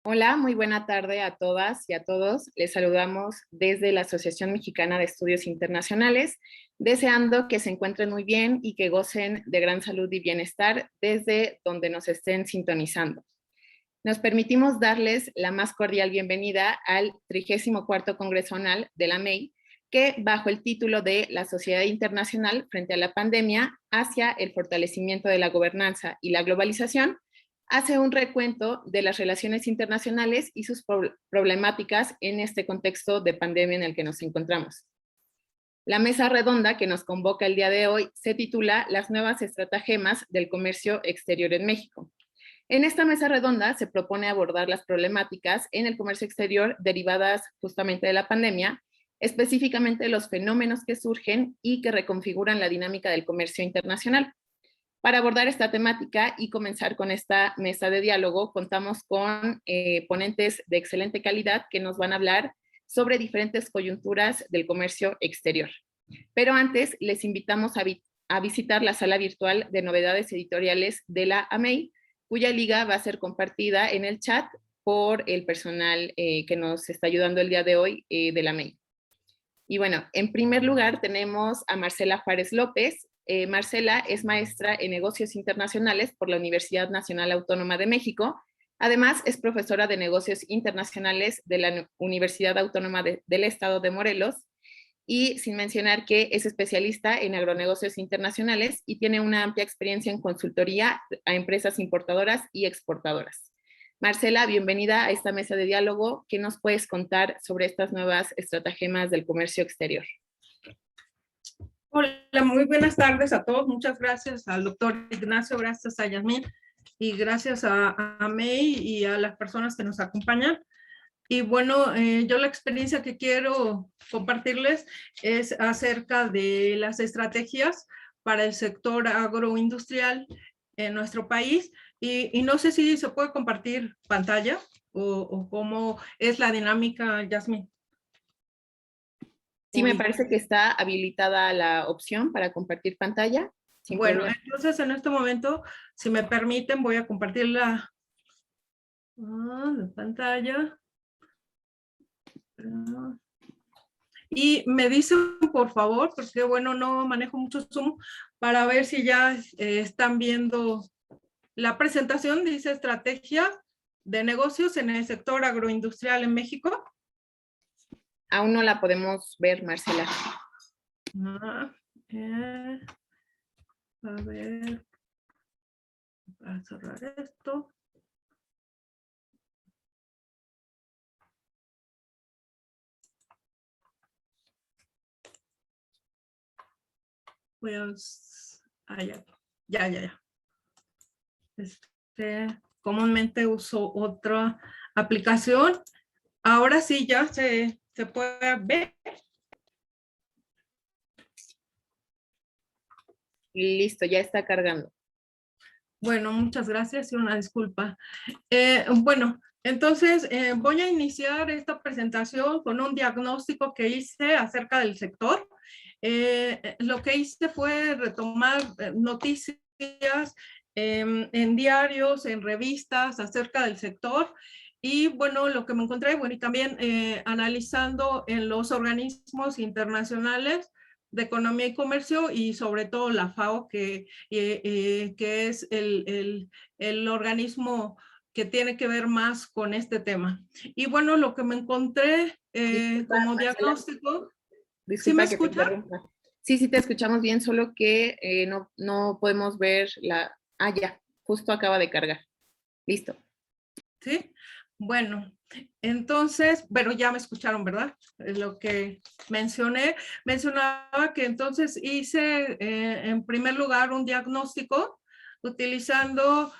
Hola, muy buena tarde a todas y a todos. Les saludamos desde la Asociación Mexicana de Estudios Internacionales, deseando que se encuentren muy bien y que gocen de gran salud y bienestar desde donde nos estén sintonizando. Nos permitimos darles la más cordial bienvenida al 34º Congreso Anual de la MEI, que bajo el título de La Sociedad Internacional frente a la pandemia hacia el fortalecimiento de la gobernanza y la globalización, hace un recuento de las relaciones internacionales y sus problemáticas en este contexto de pandemia en el que nos encontramos. La mesa redonda que nos convoca el día de hoy se titula Las nuevas estratagemas del comercio exterior en México. En esta mesa redonda se propone abordar las problemáticas en el comercio exterior derivadas justamente de la pandemia, específicamente los fenómenos que surgen y que reconfiguran la dinámica del comercio internacional. Para abordar esta temática y comenzar con esta mesa de diálogo, contamos con ponentes de excelente calidad que nos van a hablar sobre diferentes coyunturas del comercio exterior. Pero antes, les invitamos a visitar la sala virtual de novedades editoriales de la AMEI, cuya liga va a ser compartida en el chat por el personal que nos está ayudando el día de hoy de la AMEI. Y bueno, en primer lugar tenemos a Marcela Juárez López. Marcela es maestra en negocios internacionales por la Universidad Nacional Autónoma de México. Además, es profesora de negocios internacionales de la Universidad Autónoma del Estado de Morelos, y sin mencionar que es especialista en agronegocios internacionales y tiene una amplia experiencia en consultoría a empresas importadoras y exportadoras. Marcela, bienvenida a esta mesa de diálogo. ¿Qué nos puedes contar sobre estas nuevas estratagemas del comercio exterior? Hola, muy buenas tardes a todos. Muchas gracias al doctor Ignacio, gracias a Yasmín y gracias a May y a las personas que nos acompañan. Y bueno, yo la experiencia que quiero compartirles es acerca de las estrategias para el sector agroindustrial en nuestro país. Y no sé si se puede compartir pantalla o cómo es la dinámica, Yasmín. Sí, me parece que está habilitada la opción para compartir pantalla. Bueno, entonces en este momento, si me permiten, voy a compartir la pantalla. Y me dicen, por favor, porque bueno, no manejo mucho Zoom, para ver si ya están viendo la presentación. Dice estrategia de negocios en el sector agroindustrial en México. Aún no la podemos ver, Marcela. A ver, para cerrar esto. Pues, ya. Comúnmente uso otra aplicación. Ahora sí ya se puede ver. Listo, ya está cargando. Bueno, muchas gracias y una disculpa. Bueno, entonces voy a iniciar esta presentación con un diagnóstico que hice acerca del sector. Lo que hice fue retomar noticias en diarios, en revistas acerca del sector. Y bueno, lo que me encontré, bueno, y también analizando en los organismos internacionales de economía y comercio y sobre todo la FAO, que es el organismo que tiene que ver más con este tema. Y bueno, lo que me encontré como diagnóstico. Disculpa, ¿Sí me que te escuchan? interrumpa. Sí, te escuchamos bien, solo que no podemos ver la... ya, justo acaba de cargar. Listo. Sí, bueno, entonces, bueno, ya me escucharon, ¿verdad? Lo que mencionaba que entonces hice en primer lugar un diagnóstico utilizando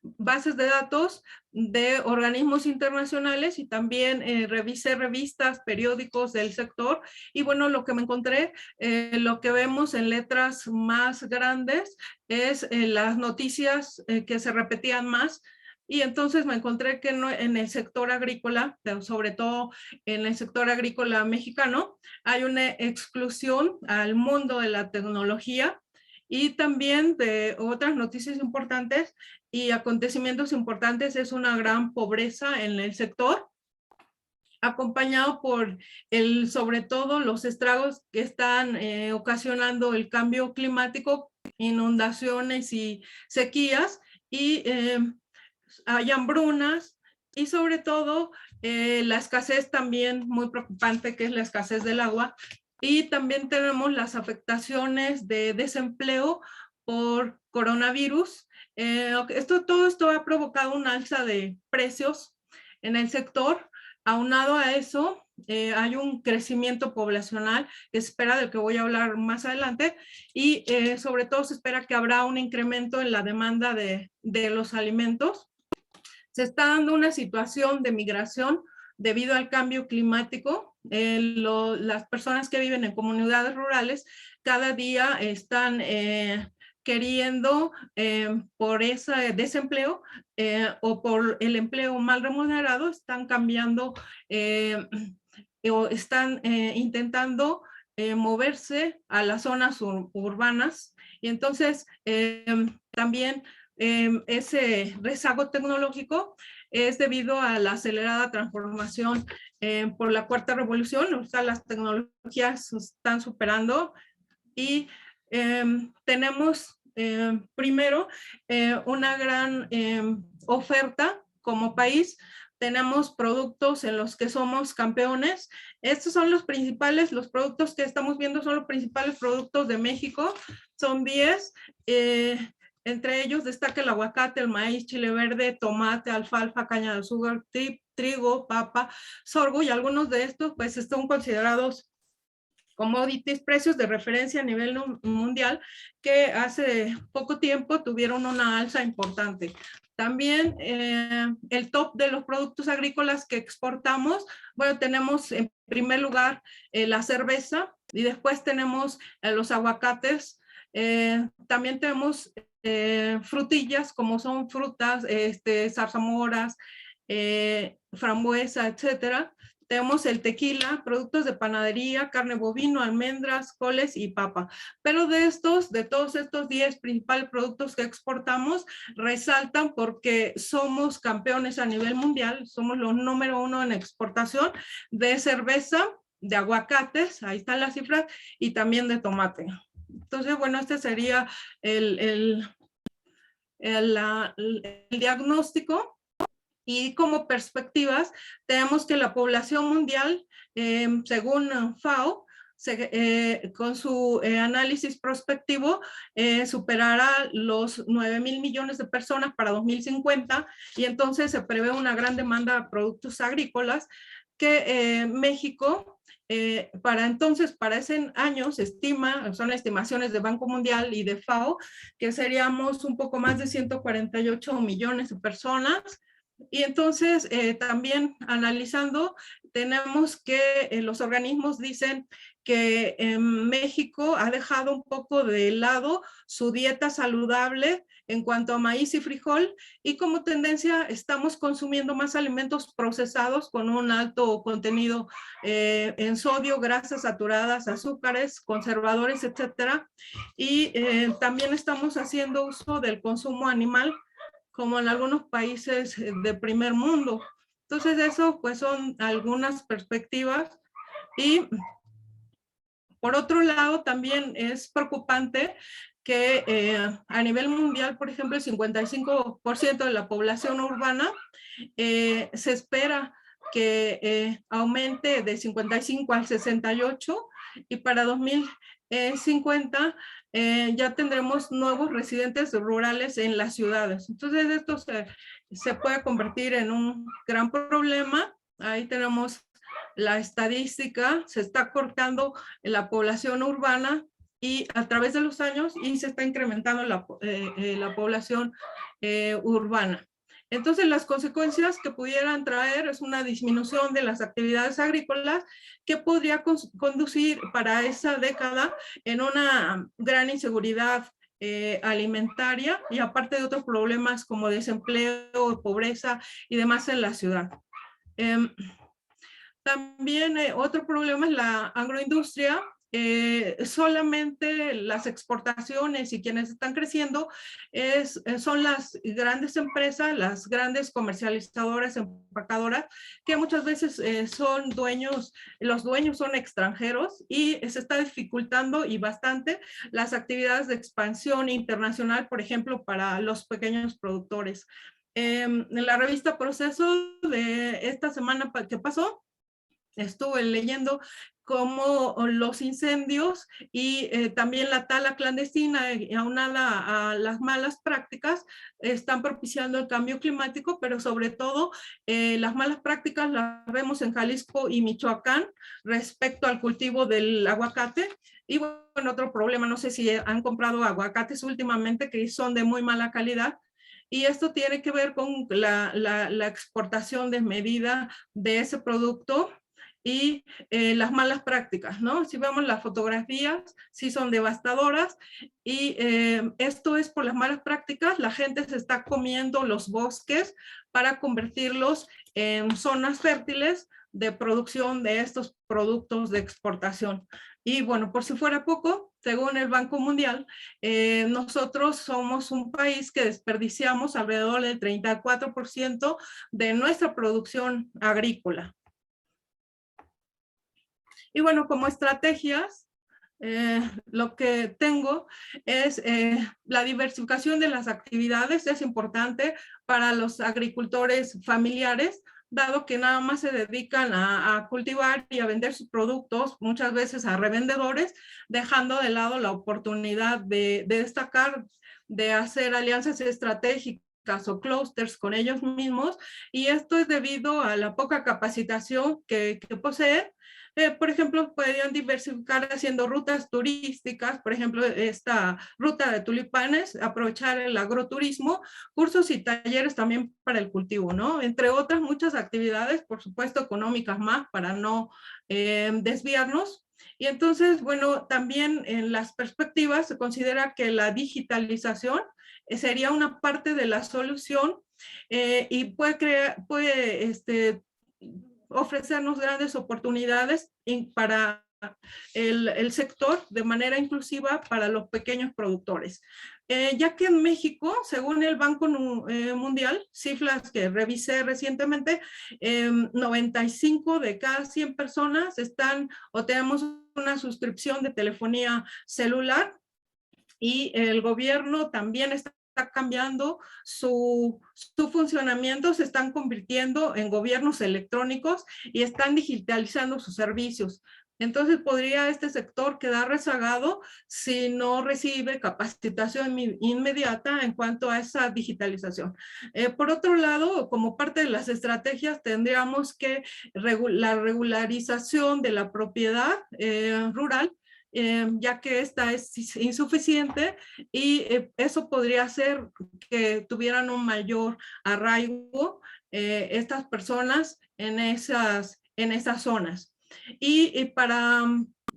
bases de datos de organismos internacionales y también revisé revistas, periódicos del sector y bueno, lo que me encontré, lo que vemos en letras más grandes es las noticias que se repetían más. Y entonces me encontré que en el sector agrícola, sobre todo en el sector agrícola mexicano, hay una exclusión al mundo de la tecnología Y también de otras noticias importantes y acontecimientos importantes es una gran pobreza en el sector, acompañado por sobre todo los estragos que están ocasionando el cambio climático, inundaciones y sequías, y hay hambrunas, y sobre todo la escasez también muy preocupante, que es la escasez del agua, y también tenemos las afectaciones de desempleo por coronavirus. Todo esto ha provocado un alza de precios en el sector. Aunado a eso, hay un crecimiento poblacional que se espera, del que voy a hablar más adelante, y sobre todo se espera que habrá un incremento en la demanda de los alimentos. Se está dando una situación de migración debido al cambio climático. Las personas que viven en comunidades rurales cada día están queriendo, por ese desempleo o por el empleo mal remunerado, están cambiando o están intentando moverse a las zonas urbanas. Y entonces también ese rezago tecnológico es debido a la acelerada transformación por la cuarta revolución. O sea, las tecnologías están superando, y tenemos primero una gran oferta como país. Tenemos productos en los que somos campeones. Estos son los productos que estamos viendo son los principales productos de México. Son 10. Entre ellos destaca el aguacate, el maíz, chile verde, tomate, alfalfa, caña de azúcar, trigo, papa, sorgo, y algunos de estos pues están considerados commodities, precios de referencia a nivel mundial, que hace poco tiempo tuvieron una alza importante. También el top de los productos agrícolas que exportamos, bueno, tenemos en primer lugar la cerveza, y después tenemos los aguacates. También tenemos frutillas, como son frutas, zarzamoras, frambuesa, etcétera. Tenemos el tequila, productos de panadería, carne bovino, almendras, coles y papa. Pero de todos estos 10 principales productos que exportamos, resaltan porque somos campeones a nivel mundial, somos los número 1 en exportación de cerveza, de aguacates, ahí están las cifras, y también de tomate. Entonces, bueno, este sería el diagnóstico. Y como perspectivas, tenemos que la población mundial, según FAO, con su análisis prospectivo, superará los 9,000 millones de personas para 2050, y entonces se prevé una gran demanda de productos agrícolas que México, para ese año se estima, son estimaciones de Banco Mundial y de FAO, que seríamos un poco más de 148 millones de personas. Y entonces, también analizando, tenemos que los organismos dicen que México ha dejado un poco de lado su dieta saludable en cuanto a maíz y frijol, y como tendencia estamos consumiendo más alimentos procesados con un alto contenido en sodio, grasas saturadas, azúcares, conservadores, etcétera. Y también estamos haciendo uso del consumo animal, como en algunos países de primer mundo. Entonces, eso pues son algunas perspectivas. Y por otro lado, también es preocupante que a nivel mundial, por ejemplo, el 55% de la población urbana se espera que aumente de 55 al 68, y para 2050 ya tendremos nuevos residentes rurales en las ciudades. Entonces esto se puede convertir en un gran problema. Ahí tenemos la estadística, se está cortando la población urbana y a través de los años, y se está incrementando la población urbana. Entonces, las consecuencias que pudieran traer es una disminución de las actividades agrícolas, que podría conducir para esa década en una gran inseguridad alimentaria, y aparte de otros problemas como desempleo, pobreza y demás en la ciudad. También otro problema es la agroindustria, solamente las exportaciones y quienes están creciendo son las grandes empresas, las grandes comercializadoras, empacadoras, que muchas veces son dueños, los dueños son extranjeros y se está dificultando y bastante las actividades de expansión internacional, por ejemplo, para los pequeños productores. En la revista Proceso de esta semana que pasó, estuve leyendo cómo los incendios y también la tala clandestina aunada a las malas prácticas están propiciando el cambio climático, pero sobre todo las malas prácticas las vemos en Jalisco y Michoacán respecto al cultivo del aguacate. Y bueno, otro problema, no sé si han comprado aguacates últimamente que son de muy mala calidad, y esto tiene que ver con la exportación desmedida de ese producto y las malas prácticas, ¿no? Si vemos las fotografías, sí son devastadoras y esto es por las malas prácticas. La gente se está comiendo los bosques para convertirlos en zonas fértiles de producción de estos productos de exportación. Y bueno, por si fuera poco, según el Banco Mundial, nosotros somos un país que desperdiciamos alrededor del 34% de nuestra producción agrícola. Y bueno, como estrategias, lo que tengo es la diversificación de las actividades. Es importante para los agricultores familiares, dado que nada más se dedican a cultivar y a vender sus productos, muchas veces a revendedores, dejando de lado la oportunidad de destacar, de hacer alianzas estratégicas o clústeres con ellos mismos, y esto es debido a la poca capacitación que poseen. Por ejemplo, podrían diversificar haciendo rutas turísticas, por ejemplo, esta ruta de tulipanes, aprovechar el agroturismo, cursos y talleres también para el cultivo, ¿no? Entre otras muchas actividades, por supuesto, económicas más para no desviarnos. Y entonces, bueno, también en las perspectivas se considera que la digitalización sería una parte de la solución y puede ofrecernos grandes oportunidades para el sector de manera inclusiva para los pequeños productores. Ya que en México, según el Banco Mundial, cifras que revisé recientemente, 95 de cada 100 personas están o tenemos una suscripción de telefonía celular, y el gobierno también está cambiando su funcionamiento, se están convirtiendo en gobiernos electrónicos y están digitalizando sus servicios. Entonces podría este sector quedar rezagado si no recibe capacitación inmediata en cuanto a esa digitalización. Por otro lado, como parte de las estrategias, tendríamos que la regularización de la propiedad rural, ya que esta es insuficiente, y eso podría hacer que tuvieran un mayor arraigo estas personas en esas zonas. Y para,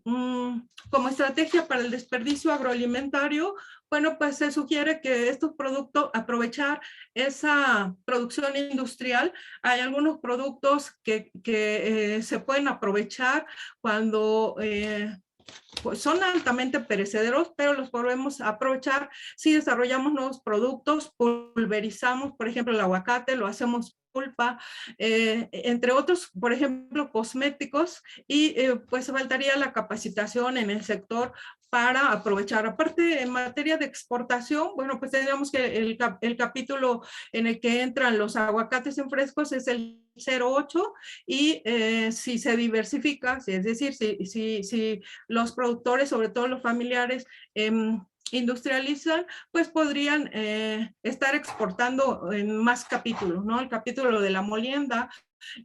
como estrategia para el desperdicio agroalimentario, bueno, pues se sugiere que estos productos, aprovechar esa producción industrial. Hay algunos productos que se pueden aprovechar cuando pues son altamente perecederos, pero los podemos aprovechar si desarrollamos nuevos productos, pulverizamos, por ejemplo, el aguacate, lo hacemos pulpa, entre otros, por ejemplo, cosméticos, y pues faltaría la capacitación en el sector para aprovechar. Aparte, en materia de exportación, bueno, pues tendríamos que el capítulo en el que entran los aguacates en frescos es el 08, y si se diversifica, es decir, si los productores, sobre todo los familiares, industrializan, pues podrían estar exportando en más capítulos, ¿no? El capítulo de la molienda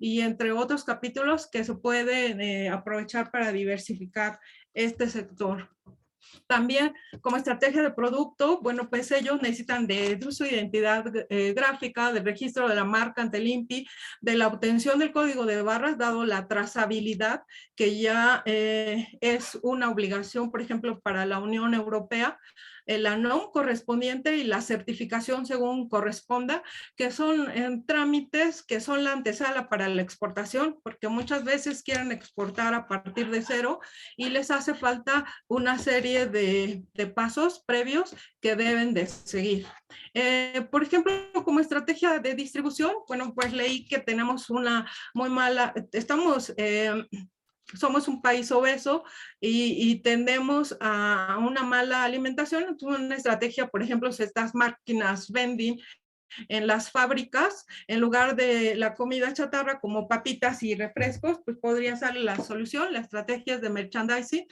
y entre otros capítulos que se pueden aprovechar para diversificar este sector. También como estrategia de producto, bueno, pues ellos necesitan de su identidad gráfica, del registro de la marca ante el INPI, de la obtención del código de barras, dado la trazabilidad, que ya es una obligación, por ejemplo, para la Unión Europea, la NOM correspondiente y la certificación según corresponda, que son trámites que son la antesala para la exportación, porque muchas veces quieren exportar a partir de cero y les hace falta una serie de pasos previos que deben de seguir. Por ejemplo, como estrategia de distribución, bueno, pues leí que tenemos una muy mala, somos un país obeso y tendemos a una mala alimentación. Entonces, una estrategia, por ejemplo, si estas máquinas vending en las fábricas, en lugar de la comida chatarra como papitas y refrescos, pues podría ser la solución, las estrategias de merchandising,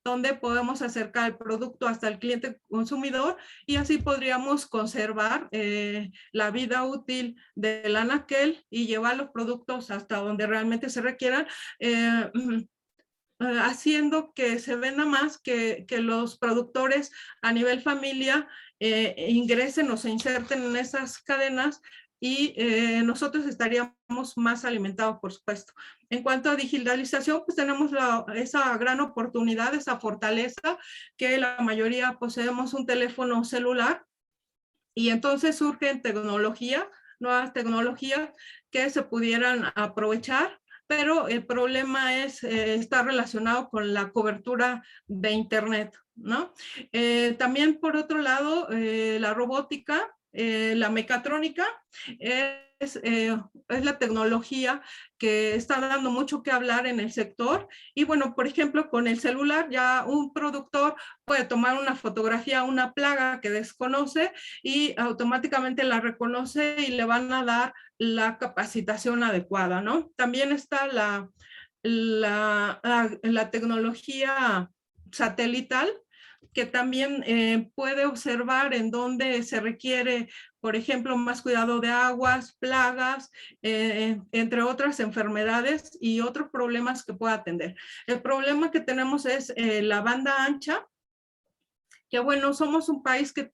donde podemos acercar el producto hasta el cliente consumidor y así podríamos conservar la vida útil del anaquel y llevar los productos hasta donde realmente se requieran, haciendo que se venda más, que los productores a nivel familia ingresen o se inserten en esas cadenas y nosotros estaríamos más alimentados, por supuesto. En cuanto a digitalización, pues tenemos esa gran oportunidad, esa fortaleza, que la mayoría poseemos un teléfono celular y entonces surgen nuevas tecnologías que se pudieran aprovechar, pero el problema está relacionado con la cobertura de Internet, ¿no? También, por otro lado, la robótica, la mecatrónica, es la tecnología que está dando mucho que hablar en el sector. Y bueno, por ejemplo, con el celular ya un productor puede tomar una fotografía a una plaga que desconoce y automáticamente la reconoce y le van a dar la capacitación adecuada, ¿no? También está la tecnología satelital, que también puede observar en dónde se requiere, por ejemplo, más cuidado de aguas, plagas, entre otras enfermedades y otros problemas que pueda atender. El problema que tenemos es la banda ancha, que bueno, somos un país que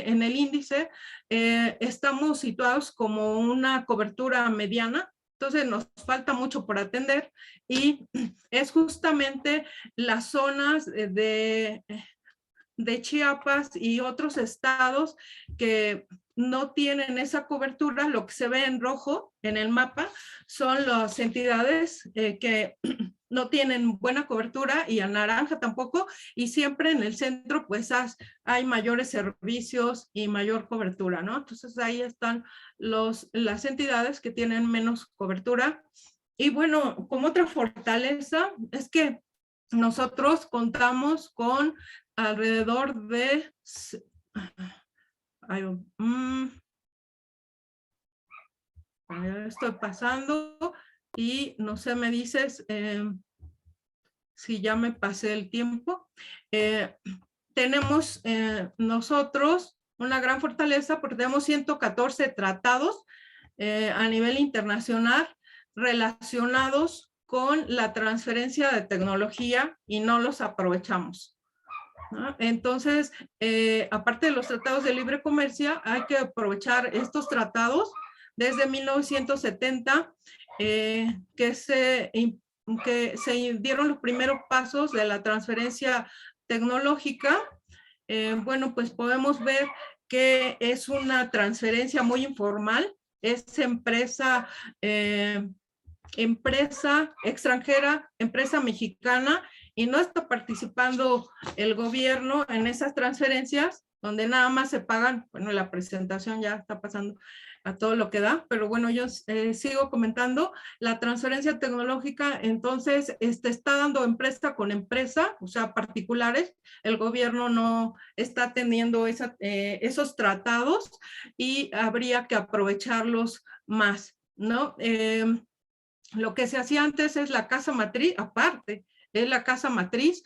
en el índice estamos situados como una cobertura mediana, entonces nos falta mucho por atender y es justamente las zonas de Chiapas y otros estados que no tienen esa cobertura. Lo que se ve en rojo en el mapa son las entidades que no tienen buena cobertura, y a naranja tampoco, y siempre en el centro pues hay mayores servicios y mayor cobertura, ¿no? Entonces ahí están las entidades que tienen menos cobertura. Y bueno, como otra fortaleza es que nosotros contamos con alrededor de... estoy pasando y no sé, me dices si ya me pasé el tiempo. Tenemos nosotros una gran fortaleza porque tenemos 114 tratados a nivel internacional relacionados con la transferencia de tecnología y no los aprovechamos, ¿no? Entonces, aparte de los tratados de libre comercio, hay que aprovechar estos tratados desde 1970, que se dieron los primeros pasos de la transferencia tecnológica. Bueno, pues podemos ver que es una transferencia muy informal, es empresa extranjera, empresa mexicana, y no está participando el gobierno en esas transferencias, donde nada más se pagan. Bueno, la presentación ya está pasando a todo lo que da, pero bueno, yo sigo comentando. La transferencia tecnológica, entonces, está dando empresa con empresa, o sea, particulares. El gobierno no está teniendo esos tratados y habría que aprovecharlos más, ¿no? Lo que se hacía antes es la casa matriz, aparte, es la casa matriz,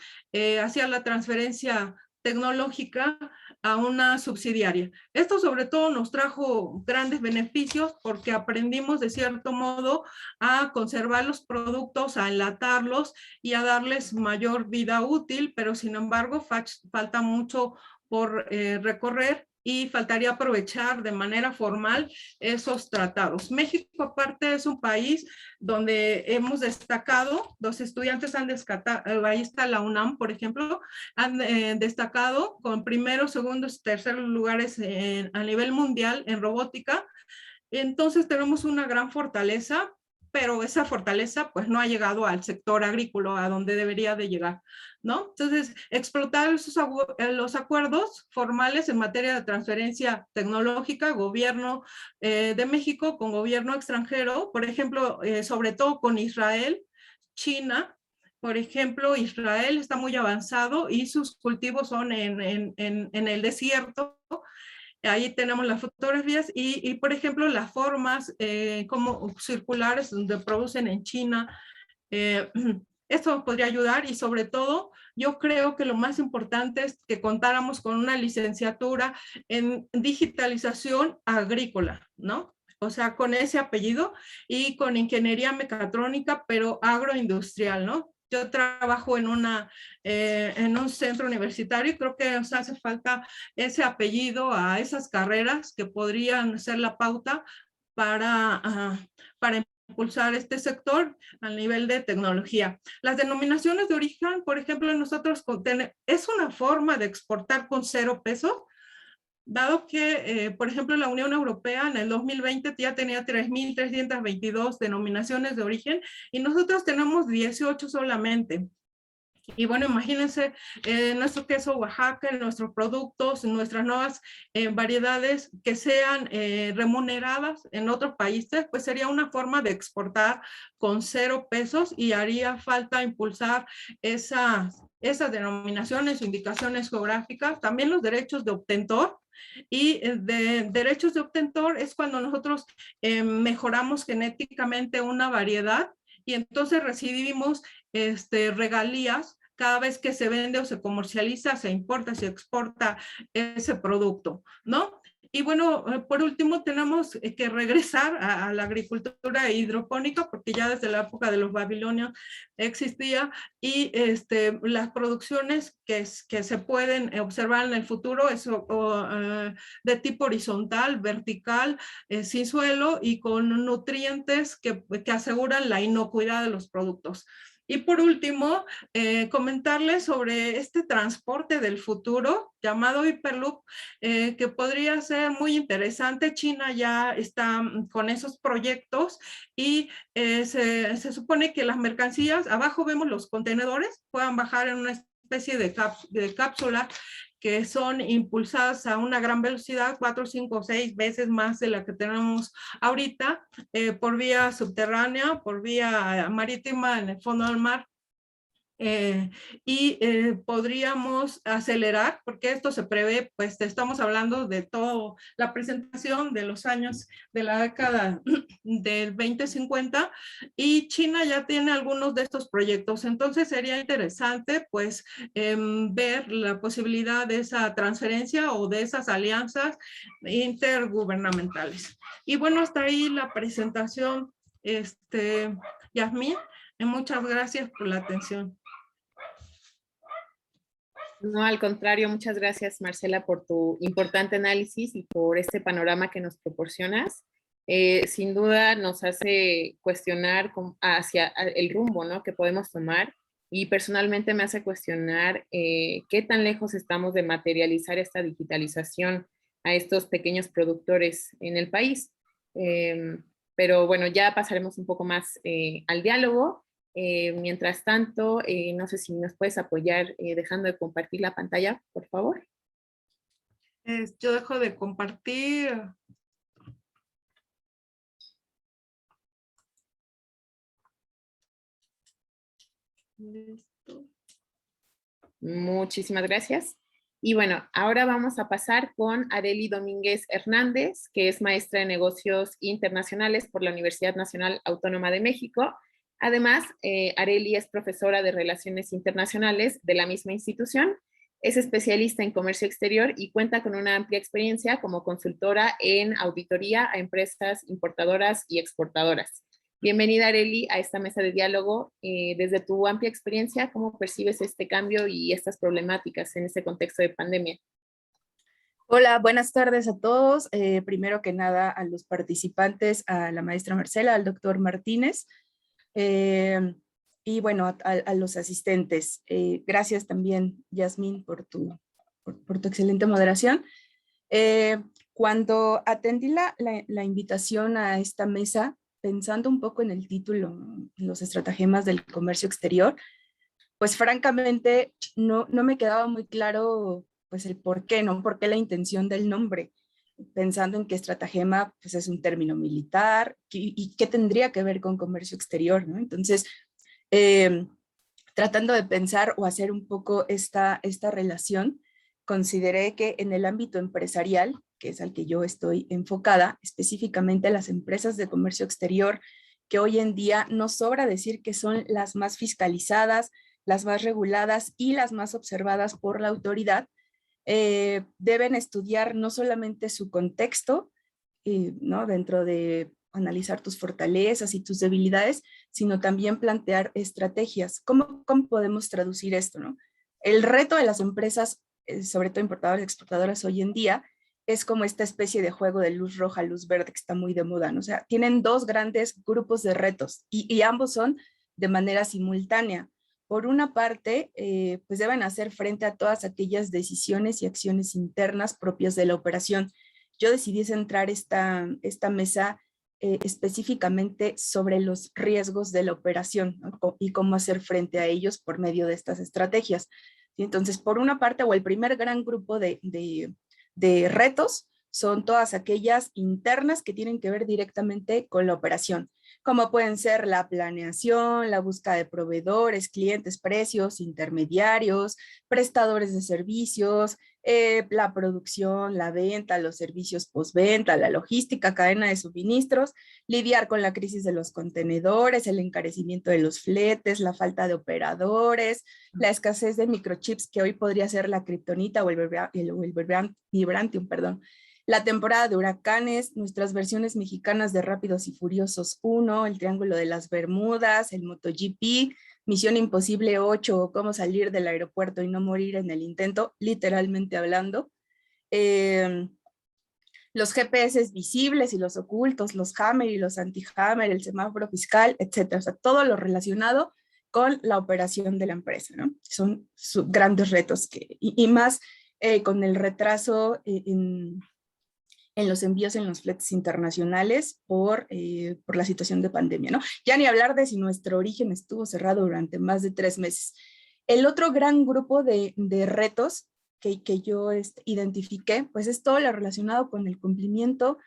hacía la transferencia tecnológica a una subsidiaria. Esto sobre todo nos trajo grandes beneficios porque aprendimos de cierto modo a conservar los productos, a enlatarlos y a darles mayor vida útil, pero sin embargo falta mucho por recorrer y faltaría aprovechar de manera formal esos tratados. México aparte es un país donde hemos destacado, los estudiantes han destacado, ahí está la UNAM, por ejemplo, han destacado con primeros, segundos, terceros lugares a nivel mundial en robótica. Entonces tenemos una gran fortaleza, pero esa fortaleza pues no ha llegado al sector agrícola a donde debería de llegar, ¿no? Entonces, explotar los acuerdos formales en materia de transferencia tecnológica, gobierno de México con gobierno extranjero, por ejemplo, sobre todo con Israel, China. Por ejemplo, Israel está muy avanzado y sus cultivos son en el desierto. Ahí tenemos las fotografías y por ejemplo, las formas como circulares donde producen en China. Eh, Esto podría ayudar y sobre todo yo creo que lo más importante es que contáramos con una licenciatura en digitalización agrícola, ¿no? O sea, con ese apellido y con ingeniería mecatrónica, pero agroindustrial, ¿no? Yo trabajo en un centro universitario y creo que nos hace falta ese apellido a esas carreras que podrían ser la pauta para impulsar este sector a nivel de tecnología. Las denominaciones de origen, por ejemplo, nosotros es una forma de exportar con 0 pesos, dado que, por ejemplo, la Unión Europea en el 2020 ya tenía 3.322 denominaciones de origen y nosotros tenemos 18 solamente. Y bueno, imagínense nuestro queso Oaxaca, nuestros productos, nuestras nuevas variedades que sean remuneradas en otros países, pues sería una forma de exportar con 0 pesos y haría falta impulsar esas denominaciones, indicaciones geográficas, también los derechos de obtentor. Y de derechos de obtentor es cuando nosotros mejoramos genéticamente una variedad y entonces recibimos regalías cada vez que se vende o se comercializa, se importa, se exporta ese producto, ¿no? Y bueno, por último tenemos que regresar a la agricultura hidropónica porque ya desde la época de los babilonios existía y las producciones que se pueden observar en el futuro es de tipo horizontal, vertical, sin suelo y con nutrientes que aseguran la inocuidad de los productos. Y por último, comentarles sobre este transporte del futuro llamado Hyperloop, que podría ser muy interesante. China ya está con esos proyectos y se supone que las mercancías, abajo vemos los contenedores, puedan bajar en una especie de cápsula que son impulsadas a una gran velocidad, 4, 5, 6 veces más de la que tenemos ahorita, por vía subterránea, por vía marítima en el fondo del mar. Podríamos acelerar, porque esto se prevé, pues estamos hablando de toda la presentación de los años de la década del 2050 y China ya tiene algunos de estos proyectos, entonces sería interesante pues ver la posibilidad de esa transferencia o de esas alianzas intergubernamentales. Y bueno, hasta ahí la presentación, Yasmín, muchas gracias por la atención. No, al contrario, muchas gracias, Marcela, por tu importante análisis y por este panorama que nos proporcionas. Sin duda nos hace cuestionar hacia el rumbo, ¿no?, que podemos tomar y personalmente me hace cuestionar qué tan lejos estamos de materializar esta digitalización a estos pequeños productores en el país. Pero bueno, ya pasaremos un poco más al diálogo. Mientras tanto, no sé si nos puedes apoyar dejando de compartir la pantalla, por favor. Yo dejo de compartir. Listo. Muchísimas gracias. Y bueno, ahora vamos a pasar con Arely Domínguez Hernández, que es maestra de negocios internacionales por la Universidad Nacional Autónoma de México. Además, Arely es profesora de Relaciones Internacionales de la misma institución Es especialista en comercio exterior y cuenta con una amplia experiencia como consultora en auditoría a empresas importadoras y exportadoras. Bienvenida, Arely, a esta mesa de diálogo. Desde tu amplia experiencia, ¿cómo percibes este cambio y estas problemáticas en este contexto de pandemia? Hola, buenas tardes a todos. Primero que nada a los participantes, a la maestra Marcela, al doctor Martínez y bueno, a los asistentes. Gracias también, Yasmín, por tu excelente moderación. Cuando atendí la invitación a esta mesa, pensando un poco en el título, los estratagemas del comercio exterior, pues francamente no me quedaba muy claro pues el por qué, ¿no? ¿Por qué la intención del nombre? Pensando en que estratagema pues es un término militar y qué tendría que ver con comercio exterior, ¿no? Entonces, eh, tratando de pensar o hacer un poco esta relación, consideré que en el ámbito empresarial, que es al que yo estoy enfocada, específicamente las empresas de comercio exterior, que hoy en día no sobra decir que son las más fiscalizadas, las más reguladas y las más observadas por la autoridad, deben estudiar no solamente su contexto, ¿no? Dentro de analizar tus fortalezas y tus debilidades, sino también plantear estrategias. ¿Cómo podemos traducir esto, no? El reto de las empresas, sobre todo importadoras y exportadoras hoy en día, es como esta especie de juego de luz roja, luz verde que está muy de moda, ¿no? O sea, tienen dos grandes grupos de retos y ambos son de manera simultánea. Por una parte, pues deben hacer frente a todas aquellas decisiones y acciones internas propias de la operación. Yo decidí centrar esta mesa específicamente sobre los riesgos de la operación, ¿no? Y cómo hacer frente a ellos por medio de estas estrategias. ¿Sí? Entonces, por una parte, o el primer gran grupo de retos son todas aquellas internas que tienen que ver directamente con la operación, como pueden ser la planeación, la búsqueda de proveedores, clientes, precios, intermediarios, prestadores de servicios, la producción, la venta, los servicios postventa, la logística, cadena de suministros, lidiar con la crisis de los contenedores, el encarecimiento de los fletes, la falta de operadores, la escasez de microchips que hoy podría ser la kriptonita o el vibrantium, perdón. La temporada de huracanes, nuestras versiones mexicanas de Rápidos y Furiosos 1, el Triángulo de las Bermudas, el MotoGP, Misión Imposible 8, cómo salir del aeropuerto y no morir en el intento, literalmente hablando. Los GPS visibles y los ocultos, los hammer y los anti-hammer, el semáforo fiscal, etcétera. O sea, todo lo relacionado con la operación de la empresa, ¿no? Son grandes retos y más con el retraso en los envíos en los fletes internacionales por la situación de pandemia, ¿no? Ya ni hablar de si nuestro origen estuvo cerrado durante más de 3 meses. El otro gran grupo de retos que yo identifiqué, pues es todo lo relacionado con el cumplimiento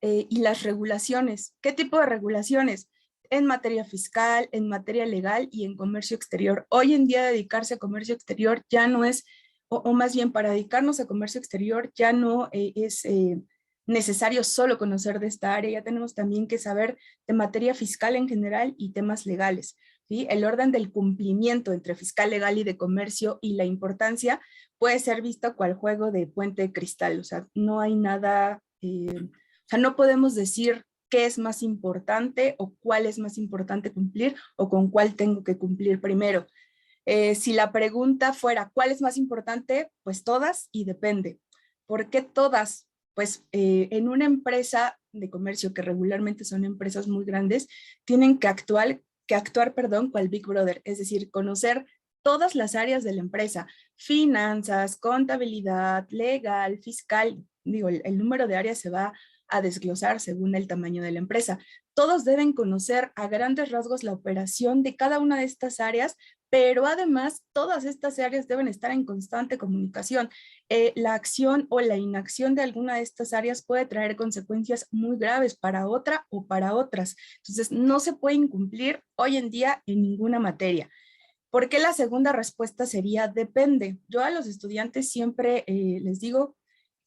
y las regulaciones. ¿Qué tipo de regulaciones? En materia fiscal, en materia legal y en comercio exterior. Hoy en día dedicarse a comercio exterior ya no es, o más bien para dedicarnos a comercio exterior ya no es necesario solo conocer de esta área, ya tenemos también que saber de materia fiscal en general y temas legales. ¿Sí? El orden del cumplimiento entre fiscal, legal y de comercio y la importancia puede ser visto cual juego de puente de cristal. O sea, no hay nada, o sea, no podemos decir qué es más importante o cuál es más importante cumplir o con cuál tengo que cumplir primero. Si la pregunta fuera ¿cuál es más importante? Pues todas y depende. ¿Por qué todas? Pues en una empresa de comercio, que regularmente son empresas muy grandes, tienen que actuar, perdón, cual Big Brother, es decir, conocer todas las áreas de la empresa, finanzas, contabilidad, legal, fiscal, digo, el número de áreas se va a desglosar según el tamaño de la empresa. Todos deben conocer a grandes rasgos la operación de cada una de estas áreas, pero además todas estas áreas deben estar en constante comunicación. La acción o la inacción de alguna de estas áreas puede traer consecuencias muy graves para otra o para otras. Entonces, no se puede incumplir hoy en día en ninguna materia. ¿Por qué la segunda respuesta sería depende? Yo a los estudiantes siempre les digo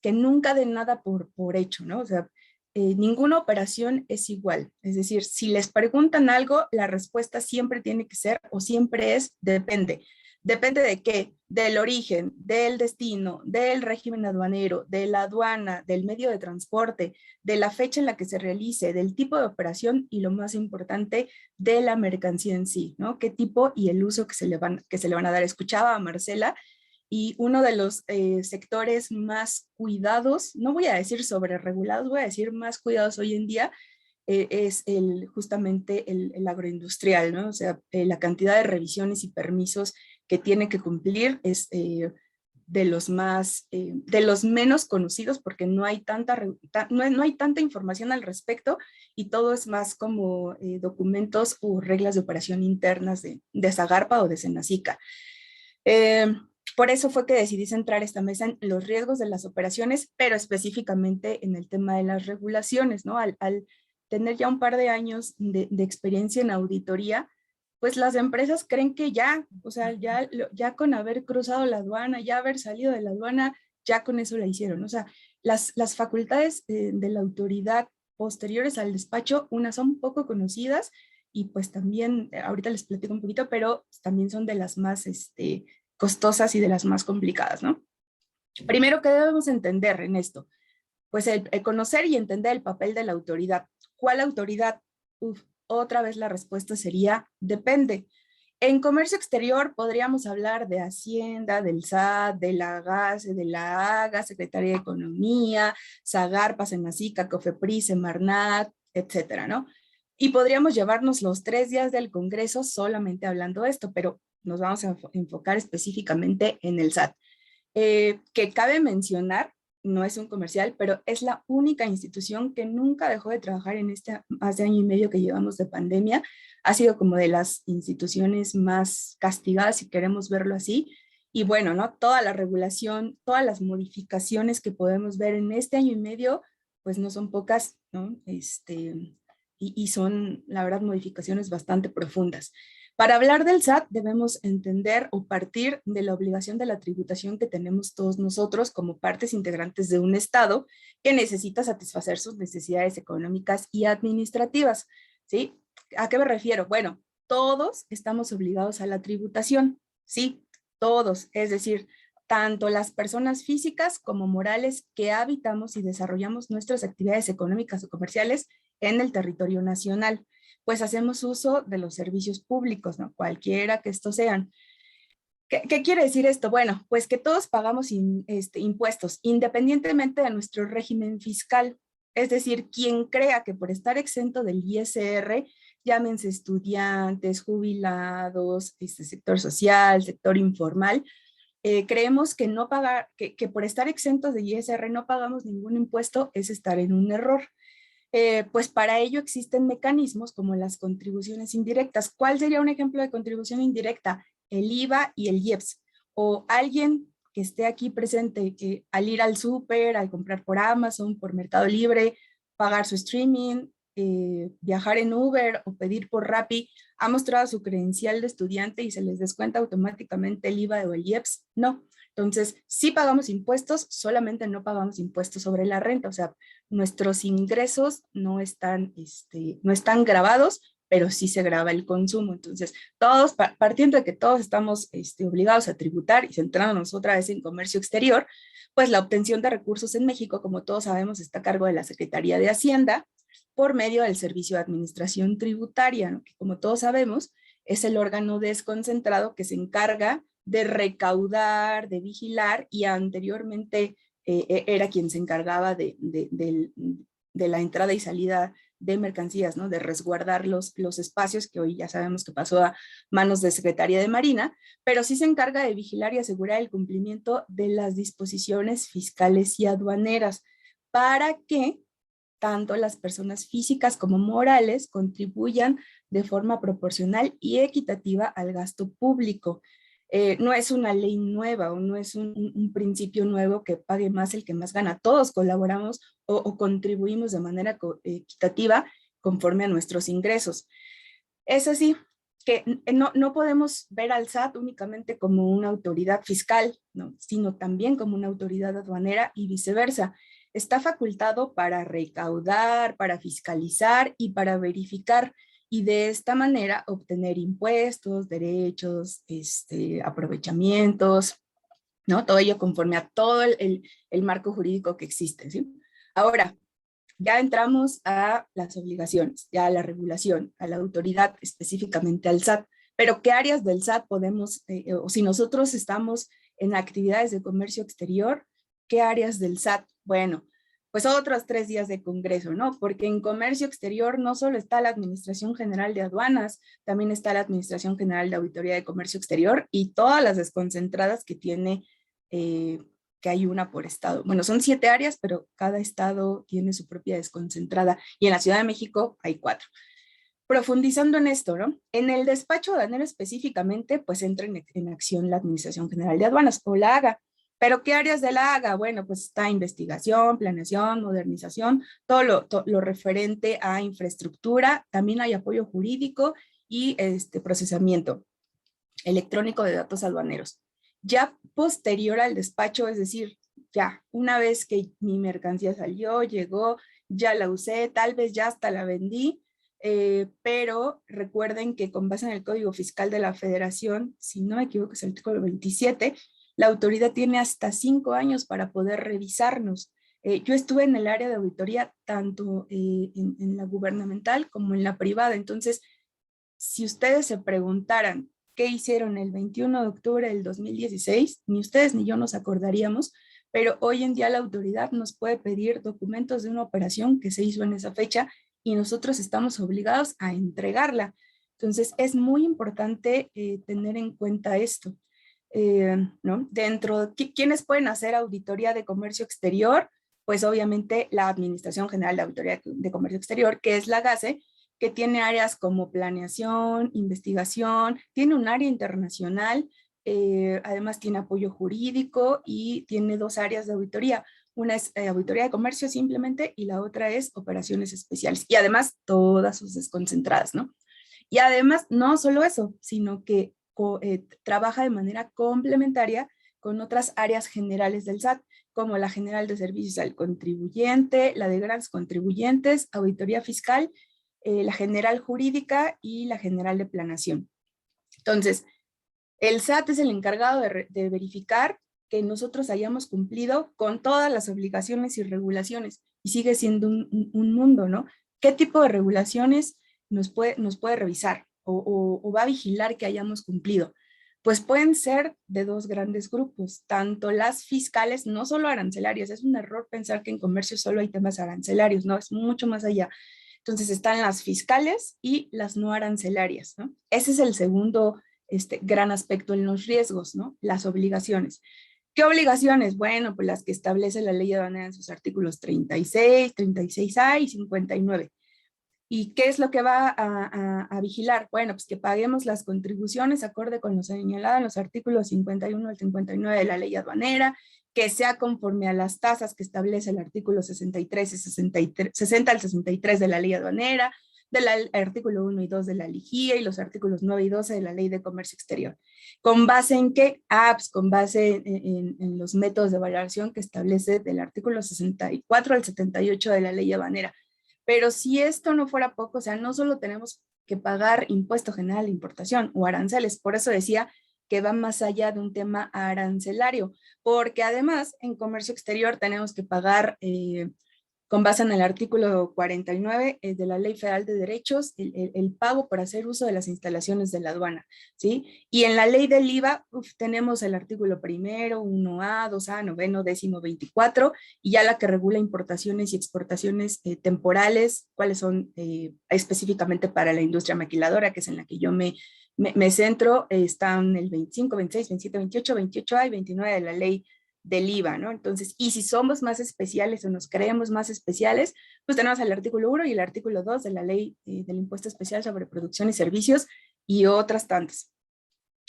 que nunca den nada por hecho, ¿no? O sea, ninguna operación es igual. Es decir, si les preguntan algo, la respuesta siempre tiene que ser o siempre es depende. ¿Depende de qué? Del origen, del destino, del régimen aduanero, de la aduana, del medio de transporte, de la fecha en la que se realice, del tipo de operación y lo más importante, de la mercancía en sí, ¿no? ¿Qué tipo y el uso que se le van a dar? Escuchaba a Marcela y uno de los sectores más cuidados, no voy a decir sobre regulados, voy a decir más cuidados hoy en día, es justamente el agroindustrial, ¿no? O sea, la cantidad de revisiones y permisos que tiene que cumplir es de los menos conocidos porque no hay no hay tanta información al respecto y todo es más como documentos o reglas de operación internas de Zagarpa o de Senacica. Por eso fue que decidí centrar esta mesa en los riesgos de las operaciones, pero específicamente en el tema de las regulaciones, ¿no? Al tener ya un par de años de experiencia en auditoría, pues las empresas creen que ya, o sea, ya con haber cruzado la aduana, ya haber salido de la aduana, ya con eso la hicieron. O sea, las facultades de la autoridad posteriores al despacho, unas son poco conocidas y pues también, ahorita les platico un poquito, pero también son de las más costosas y de las más complicadas, ¿no? Primero, ¿qué debemos entender en esto? Pues el conocer y entender el papel de la autoridad. ¿Cuál autoridad? Otra vez la respuesta sería depende. En comercio exterior podríamos hablar de Hacienda, del SAT, de la AGASE, de la AGA, Secretaría de Economía, Zagarpa, Senacica, COFEPRIS, Semarnat, etcétera, ¿no? Y podríamos llevarnos los 3 días del Congreso solamente hablando de esto, pero nos vamos a enfocar específicamente en el SAT. Que cabe mencionar, no es un comercial, pero es la única institución que nunca dejó de trabajar en este más de año y medio que llevamos de pandemia. Ha sido como de las instituciones más castigadas, si queremos verlo así. Y bueno, ¿no? Toda la regulación, todas las modificaciones que podemos ver en este año y medio, pues no son pocas, ¿no? Y son, la verdad, modificaciones bastante profundas. Para hablar del SAT debemos entender o partir de la obligación de la tributación que tenemos todos nosotros como partes integrantes de un Estado que necesita satisfacer sus necesidades económicas y administrativas, ¿sí? ¿A qué me refiero? Bueno, todos estamos obligados a la tributación, ¿sí? Todos, es decir, tanto las personas físicas como morales que habitamos y desarrollamos nuestras actividades económicas o comerciales en el territorio nacional, pues hacemos uso de los servicios públicos, ¿no? Cualquiera que estos sean. ¿Qué quiere decir esto? Bueno, pues que todos pagamos impuestos independientemente de nuestro régimen fiscal. Es decir, quien crea que por estar exento del ISR, llámense estudiantes, jubilados, sector social, sector informal, creemos que no pagar, que por estar exentos de ISR no pagamos ningún impuesto, es estar en un error. Pues para ello existen mecanismos como las contribuciones indirectas. ¿Cuál sería un ejemplo de contribución indirecta? El IVA y el IEPS. O alguien que esté aquí presente, que al ir al súper, al comprar por Amazon, por Mercado Libre, pagar su streaming, viajar en Uber o pedir por Rappi, ha mostrado su credencial de estudiante y se les descuenta automáticamente el IVA o el IEPS. No. Entonces, sí pagamos impuestos, solamente no pagamos impuestos sobre la renta. O sea, nuestros ingresos no están grabados, pero sí se graba el consumo. Entonces, todos, partiendo de que todos estamos obligados a tributar y centrándonos otra vez en comercio exterior, pues la obtención de recursos en México, como todos sabemos, está a cargo de la Secretaría de Hacienda por medio del Servicio de Administración Tributaria, ¿no? Que como todos sabemos, es el órgano desconcentrado que se encarga de recaudar, de vigilar, y anteriormente era quien se encargaba de la entrada y salida de mercancías, ¿no? De resguardar los espacios, que hoy ya sabemos que pasó a manos de Secretaría de Marina, pero sí se encarga de vigilar y asegurar el cumplimiento de las disposiciones fiscales y aduaneras para que tanto las personas físicas como morales contribuyan de forma proporcional y equitativa al gasto público. No es una ley nueva o no es un principio nuevo que pague más el que más gana. Todos colaboramos o contribuimos de manera equitativa conforme a nuestros ingresos. Es así que no podemos ver al SAT únicamente como una autoridad fiscal, ¿no? Sino también como una autoridad aduanera y viceversa. Está facultado para recaudar, para fiscalizar y para verificar. y de esta manera obtener impuestos, derechos, aprovechamientos, ¿no? Todo ello conforme a todo el marco jurídico que existe, ¿sí? Ahora, ya entramos a las obligaciones, ya a la regulación, a la autoridad, específicamente al SAT. Pero ¿qué áreas del SAT podemos, o si nosotros estamos en actividades de comercio exterior, qué áreas del SAT? Bueno, pues otros 3 días de congreso, ¿no? Porque en comercio exterior no solo está la Administración General de Aduanas, también está la Administración General de Auditoría de Comercio Exterior y todas las desconcentradas que tiene, que hay una por estado. Bueno, son 7 áreas, pero cada estado tiene su propia desconcentrada y en la Ciudad de México hay 4. Profundizando en esto, ¿no? En el despacho aduanero específicamente, pues entra en acción la Administración General de Aduanas o la AGA. ¿Pero qué áreas de la AGA? Bueno, pues está investigación, planeación, modernización, todo lo referente a infraestructura, también hay apoyo jurídico y procesamiento electrónico de datos aduaneros. Ya posterior al despacho, es decir, ya una vez que mi mercancía salió, llegó, ya la usé, tal vez ya hasta la vendí, pero recuerden que con base en el Código Fiscal de la Federación, si no me equivoco es el artículo 27, la autoridad tiene hasta 5 años para poder revisarnos. Yo estuve en el área de auditoría tanto en la gubernamental como en la privada, entonces si ustedes se preguntaran qué hicieron el 21 de octubre del 2016, ni ustedes ni yo nos acordaríamos, pero hoy en día la autoridad nos puede pedir documentos de una operación que se hizo en esa fecha y nosotros estamos obligados a entregarla. Entonces es muy importante tener en cuenta esto. ¿No? Dentro, ¿quiénes pueden hacer auditoría de comercio exterior? Pues obviamente la Administración General de Auditoría de Comercio Exterior, que es la GACE, que tiene áreas como planeación, investigación, tiene un área internacional, además tiene apoyo jurídico y tiene 2 áreas de auditoría. Una es auditoría de comercio simplemente y la otra es operaciones especiales. Y además todas sus desconcentradas, ¿no? Y además no solo eso, sino que trabaja de manera complementaria con otras áreas generales del SAT, como la General de Servicios al Contribuyente, la de Grandes Contribuyentes, Auditoría Fiscal, la General Jurídica y la General de Planación. Entonces, el SAT es el encargado de verificar que nosotros hayamos cumplido con todas las obligaciones y regulaciones, y sigue siendo un mundo, ¿no? ¿Qué tipo de regulaciones nos puede revisar o va a vigilar que hayamos cumplido? Pues pueden ser de 2 grandes grupos, tanto las fiscales, no solo arancelarias, es un error pensar que en comercio solo hay temas arancelarios, no, es mucho más allá. Entonces están las fiscales y las no arancelarias, ¿no? Ese es el segundo gran aspecto en los riesgos, ¿no? Las obligaciones. ¿Qué obligaciones? Bueno, pues las que establece la ley de aduana en sus artículos 36, 36A y 59. ¿Y qué es lo que va a vigilar? Bueno, pues que paguemos las contribuciones acorde con lo señalado en los artículos 51 al 59 de la ley aduanera, que sea conforme a las tasas que establece el artículo 63 y 60 al 63 de la ley aduanera, del artículo 1 y 2 de la LIGIA y los artículos 9 y 12 de la ley de comercio exterior. ¿Con base en qué? Pues con base en los métodos de valoración que establece del artículo 64 al 78 de la ley aduanera. Pero si esto no fuera poco, o sea, no solo tenemos que pagar impuesto general de importación o aranceles, por eso decía que va más allá de un tema arancelario, porque además en comercio exterior tenemos que pagar, con base en el artículo 49 de la Ley Federal de Derechos, el pago por hacer uso de las instalaciones de la aduana, ¿sí? Y en la ley del IVA tenemos el artículo 1, 1A, 2A, 9, 10, 24, y ya la que regula importaciones y exportaciones temporales, cuáles son específicamente para la industria maquiladora, que es en la que yo me centro, están el 25, 26, 27, 28, 28A y 29 de la ley del IVA, ¿no? Entonces, y si somos más especiales o nos creemos más especiales, pues tenemos el artículo 1 y el artículo 2 de la ley del impuesto especial sobre producción y servicios y otras tantas.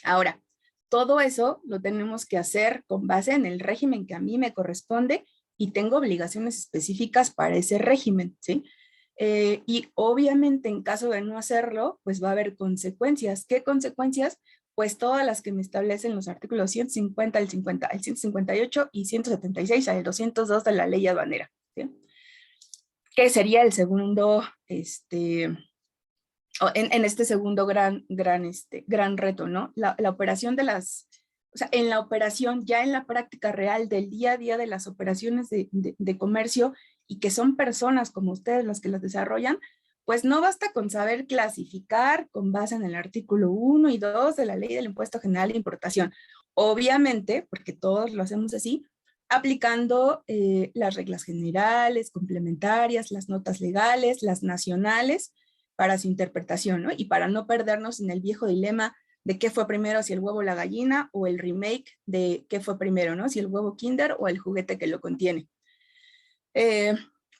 Ahora, todo eso lo tenemos que hacer con base en el régimen que a mí me corresponde y tengo obligaciones específicas para ese régimen, ¿sí? Y obviamente en caso de no hacerlo, pues va a haber consecuencias. ¿Qué consecuencias? Pues todas las que me establecen los artículos 150 al 158 y 176 al 202 de la ley aduanera, ¿sí? Que sería el segundo en este segundo gran reto, ¿no? La operación de las, o sea, en la operación, ya en la práctica real del día a día de las operaciones de comercio, y que son personas como ustedes las que las desarrollan, pues no basta con saber clasificar con base en el artículo 1 y 2 de la Ley del Impuesto General de Importación. Obviamente, porque todos lo hacemos así, aplicando las reglas generales, complementarias, las notas legales, las nacionales, para su interpretación, ¿no? Y para no perdernos en el viejo dilema de qué fue primero, si el huevo o la gallina, o el remake de qué fue primero, ¿no? Si el huevo Kinder o el juguete que lo contiene.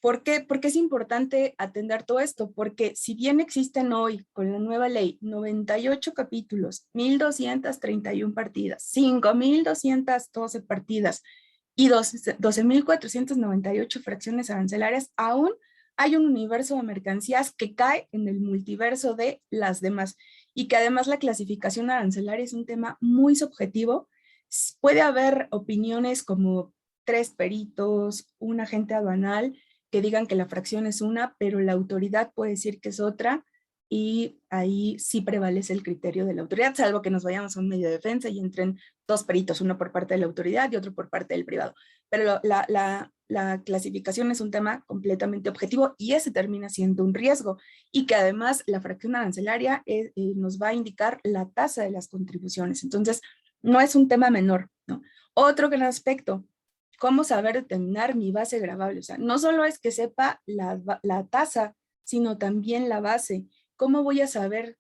¿Por qué? Porque es importante atender todo esto, porque si bien existen hoy con la nueva ley 98 capítulos, 1,231 partidas, 5,212 partidas y 12,498 fracciones arancelarias, aún hay un universo de mercancías que cae en el multiverso de las demás, y que además la clasificación arancelaria es un tema muy subjetivo. Puede haber opiniones como 3 peritos, un agente aduanal, que digan que la fracción es una, pero la autoridad puede decir que es otra, y ahí sí prevalece el criterio de la autoridad, salvo que nos vayamos a un medio de defensa y entren 2 peritos, uno por parte de la autoridad y otro por parte del privado. Pero la clasificación es un tema completamente objetivo, y ese termina siendo un riesgo, y que además la fracción arancelaria nos va a indicar la tasa de las contribuciones. Entonces, no es un tema menor, ¿no? Otro gran aspecto, cómo saber determinar mi base gravable. O sea, no solo es que sepa la tasa, sino también la base. ¿Cómo voy a saber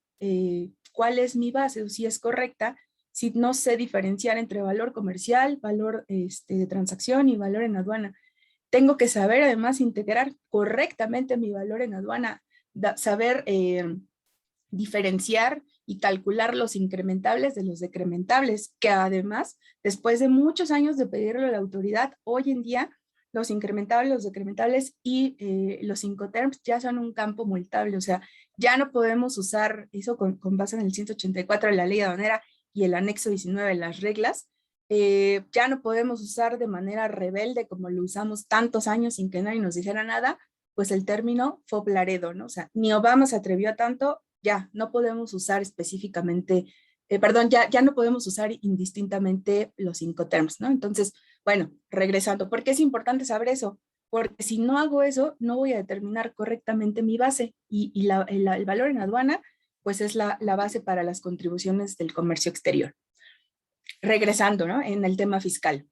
cuál es mi base o si es correcta si no sé diferenciar entre valor comercial, valor de transacción y valor en aduana? Tengo que saber además integrar correctamente mi valor en aduana, saber diferenciar y calcular los incrementables de los decrementables, que además, después de muchos años de pedirlo a la autoridad, hoy en día los incrementables, los decrementables y los Incoterms ya son un campo multable. O sea, ya no podemos usar eso con base en el 184 de la ley aduanera y el anexo 19 de las reglas. Ya no podemos usar de manera rebelde como lo usamos tantos años sin que nadie nos dijera nada, pues el término FOB Laredo, ¿no? O sea, ni Obama se atrevió a tanto, ya no podemos usar específicamente, perdón, ya no podemos usar indistintamente los Incoterms, ¿no? Entonces, bueno, regresando, ¿por qué es importante saber eso? Porque si no hago eso, no voy a determinar correctamente mi base, y el valor en aduana, pues es la base para las contribuciones del comercio exterior. Regresando, ¿no? En el tema fiscal.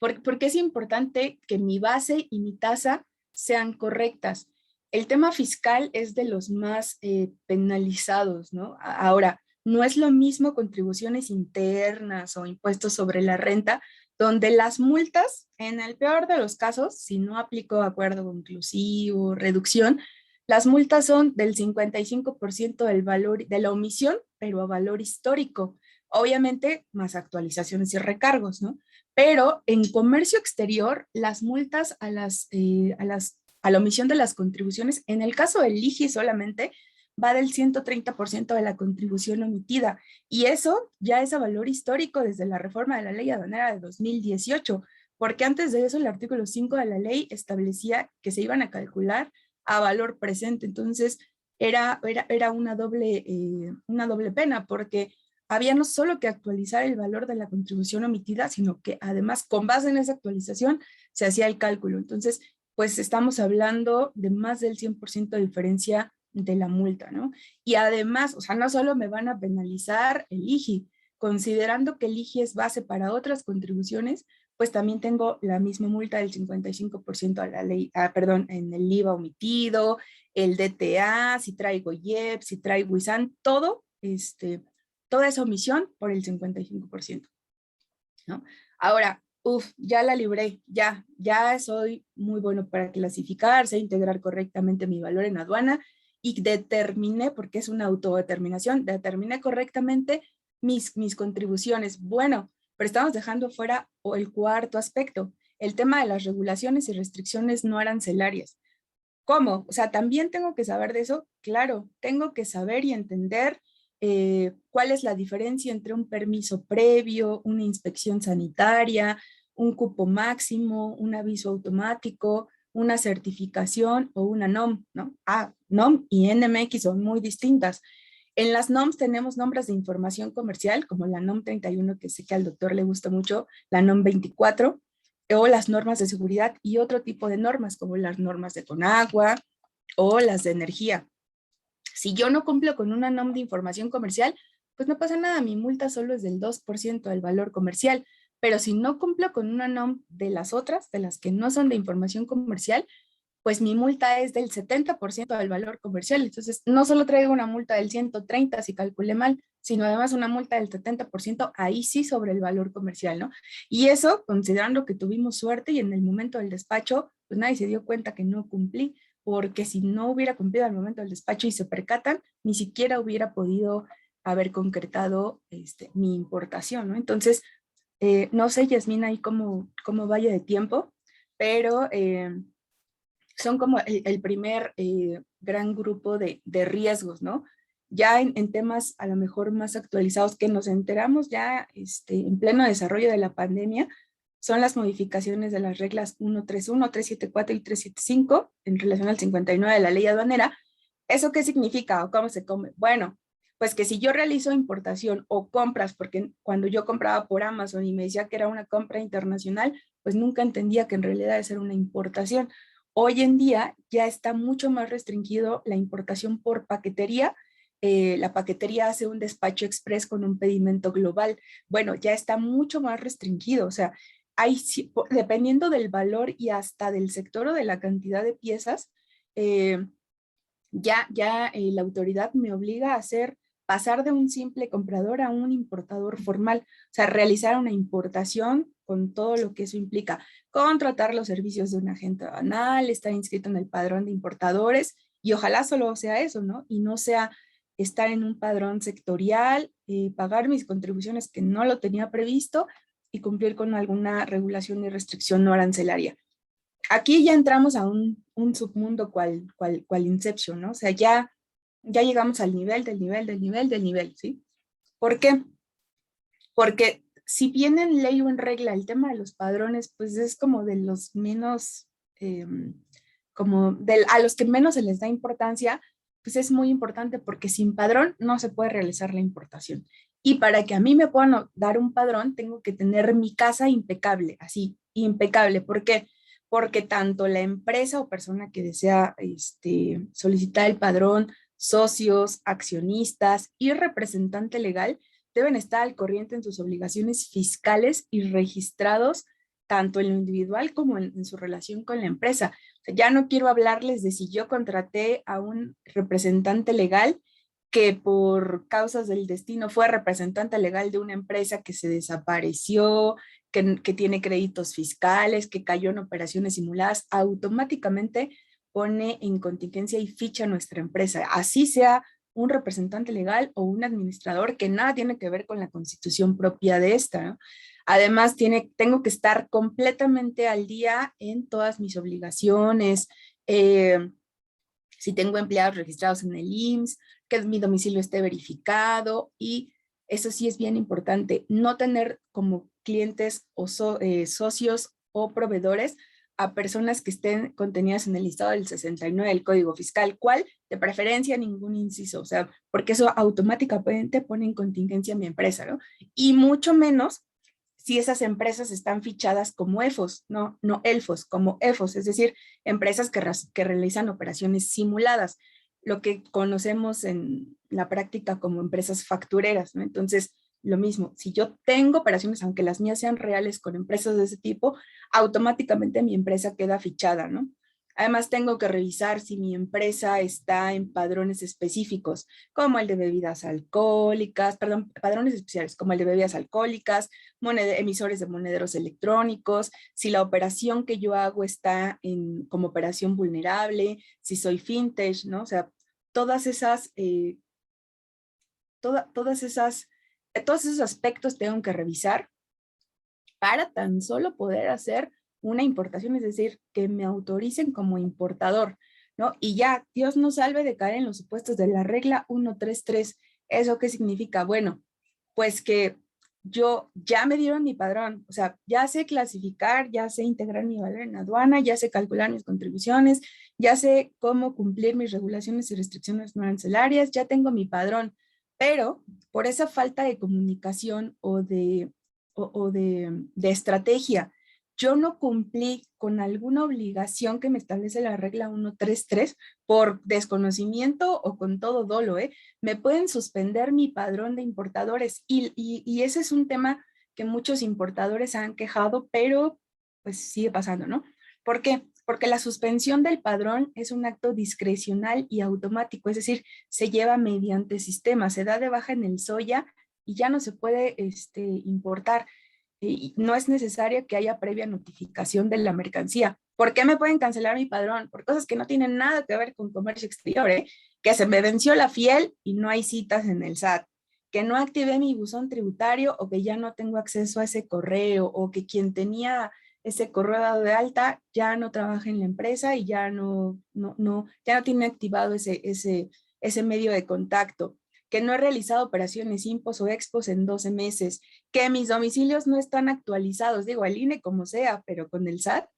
¿Por qué es importante que mi base y mi tasa sean correctas? El tema fiscal es de los más penalizados, ¿no? Ahora, no es lo mismo contribuciones internas o impuestos sobre la renta, donde las multas, en el peor de los casos, si no aplico acuerdo inclusivo, reducción, las multas son del 55% del valor de la omisión, pero a valor histórico. Obviamente, más actualizaciones y recargos, ¿no? Pero en comercio exterior, las multas a la omisión de las contribuciones, en el caso del IGI solamente, va del 130% de la contribución omitida. Y eso ya es a valor histórico desde la reforma de la ley aduanera de 2018, porque antes de eso el artículo 5 de la ley establecía que se iban a calcular a valor presente. Entonces, era una doble pena, porque había no solo que actualizar el valor de la contribución omitida, sino que además con base en esa actualización se hacía el cálculo. Entonces, pues estamos hablando de más del 100% de diferencia de la multa, ¿no? Y además, o sea, no solo me van a penalizar el IGI, considerando que el IGI es base para otras contribuciones, pues también tengo la misma multa del 55% a la ley, perdón, en el IVA omitido, el DTA, si traigo IEP, si traigo ISAN, todo, toda esa omisión por el 55%, ¿no? Ahora, ya la libré, ya soy muy bueno para clasificar, sé integrar correctamente mi valor en aduana, y determiné, porque es una autodeterminación, determiné correctamente mis contribuciones. Bueno, pero estamos dejando fuera el cuarto aspecto, el tema de las regulaciones y restricciones no arancelarias. ¿Cómo? O sea, también tengo que saber de eso. Claro, tengo que saber y entender cuál es la diferencia entre un permiso previo, una inspección sanitaria, un cupo máximo, un aviso automático, una certificación o una NOM, ¿no? NOM y NMX son muy distintas. En las NOMs tenemos nombres de información comercial, como la NOM 31, que sé que al doctor le gusta mucho, la NOM 24, o las normas de seguridad y otro tipo de normas, como las normas de Conagua o las de energía. Si yo no cumplo con una NOM de información comercial, pues no pasa nada, mi multa solo es del 2% del valor comercial, pero si no cumplo con una NOM de las otras, de las que no son de información comercial, pues mi multa es del 70% del valor comercial. Entonces, no solo traigo una multa del 130 si calculé mal, sino además una multa del 70% ahí sí sobre el valor comercial, ¿no? Y eso, considerando que tuvimos suerte y en el momento del despacho, pues nadie se dio cuenta que no cumplí, porque si no hubiera cumplido al momento del despacho y se percatan, ni siquiera hubiera podido haber concretado mi importación, ¿no? Entonces, no sé, Yasmina, ahí cómo vaya de tiempo, pero son como el primer gran grupo de riesgos, ¿no? Ya en temas a lo mejor más actualizados que nos enteramos ya en pleno desarrollo de la pandemia, son las modificaciones de las reglas 131, 374 y 375 en relación al 59 de la ley aduanera. ¿Eso qué significa o cómo se come? Bueno, pues que si yo realizo importación o compras, porque cuando yo compraba por Amazon y me decía que era una compra internacional, pues nunca entendía que en realidad era ser una importación. Hoy en día ya está mucho más restringido la importación por paquetería. La paquetería hace un despacho express con un pedimento global. Bueno, ya está mucho más restringido. O sea, dependiendo del valor y hasta del sector o de la cantidad de piezas, la autoridad me obliga a pasar de un simple comprador a un importador formal, o sea, realizar una importación con todo lo que eso implica, contratar los servicios de un agente aduanal, estar inscrito en el padrón de importadores y ojalá solo sea eso, ¿no? Y no sea estar en un padrón sectorial, pagar mis contribuciones que no lo tenía previsto y cumplir con alguna regulación y restricción no arancelaria. Aquí ya entramos a un submundo cual Inception, ¿no? O sea, ya llegamos al nivel del nivel del nivel del nivel, ¿sí? ¿Por qué? Porque si bien en ley o en regla el tema de los padrones, pues es como de los menos, a los que menos se les da importancia, pues es muy importante porque sin padrón no se puede realizar la importación. Y para que a mí me puedan dar un padrón, tengo que tener mi casa impecable, así, impecable. ¿Por qué? Porque tanto la empresa o persona que desea solicitar el padrón, socios, accionistas y representante legal deben estar al corriente en sus obligaciones fiscales y registrados tanto en lo individual como en su relación con la empresa. O sea, ya no quiero hablarles de si yo contraté a un representante legal que por causas del destino fue representante legal de una empresa que se desapareció, que tiene créditos fiscales, que cayó en operaciones simuladas, automáticamente pone en contingencia y ficha nuestra empresa, así sea un representante legal o un administrador que nada tiene que ver con la constitución propia de esta, ¿no? Además, tengo que estar completamente al día en todas mis obligaciones, si tengo empleados registrados en el IMSS, que mi domicilio esté verificado y eso sí es bien importante, no tener como clientes o socios o proveedores a personas que estén contenidas en el listado del 69 del Código Fiscal, ¿cuál? De preferencia ningún inciso, o sea, porque eso automáticamente pone en contingencia a mi empresa, ¿no? Y mucho menos si esas empresas están fichadas como EFOS, no ELFOS, como EFOS, es decir, empresas que realizan operaciones simuladas, lo que conocemos en la práctica como empresas factureras, ¿no? Entonces, lo mismo, si yo tengo operaciones, aunque las mías sean reales con empresas de ese tipo, automáticamente mi empresa queda fichada, ¿no? Además, tengo que revisar si mi empresa está en padrones específicos, como el de bebidas alcohólicas, perdón, padrones especiales, como el de bebidas alcohólicas, emisores de monederos electrónicos, si la operación que yo hago está como operación vulnerable, si soy fintech, ¿no? O sea, todas esas, todos esos aspectos tengo que revisar para tan solo poder hacer una importación, es decir, que me autoricen como importador, ¿no? Y ya, Dios nos salve de caer en los supuestos de la regla 133. ¿Eso qué significa? Bueno, pues que yo ya me dieron mi padrón, o sea, ya sé clasificar, ya sé integrar mi valor en aduana, ya sé calcular mis contribuciones, ya sé cómo cumplir mis regulaciones y restricciones no arancelarias, ya tengo mi padrón, pero por esa falta de comunicación o de estrategia, yo no cumplí con alguna obligación que me establece la regla 133 por desconocimiento o con todo dolo, me pueden suspender mi padrón de importadores y ese es un tema que muchos importadores han quejado, pero pues sigue pasando, ¿no? ¿Por qué? Porque la suspensión del padrón es un acto discrecional y automático, es decir, se lleva mediante sistema, se da de baja en el SOYA y ya no se puede importar. Y no es necesario que haya previa notificación de la mercancía. ¿Por qué me pueden cancelar mi padrón? Por cosas que no tienen nada que ver con comercio exterior, que se me venció la fiel y no hay citas en el SAT, que no activé mi buzón tributario o que ya no tengo acceso a ese correo o que quien tenía ese correo dado de alta ya no trabaja en la empresa y ya ya no tiene activado ese medio de contacto, que no he realizado operaciones impos o expos en 12 meses, que mis domicilios no están actualizados, digo, al INE como sea, pero con el SAT.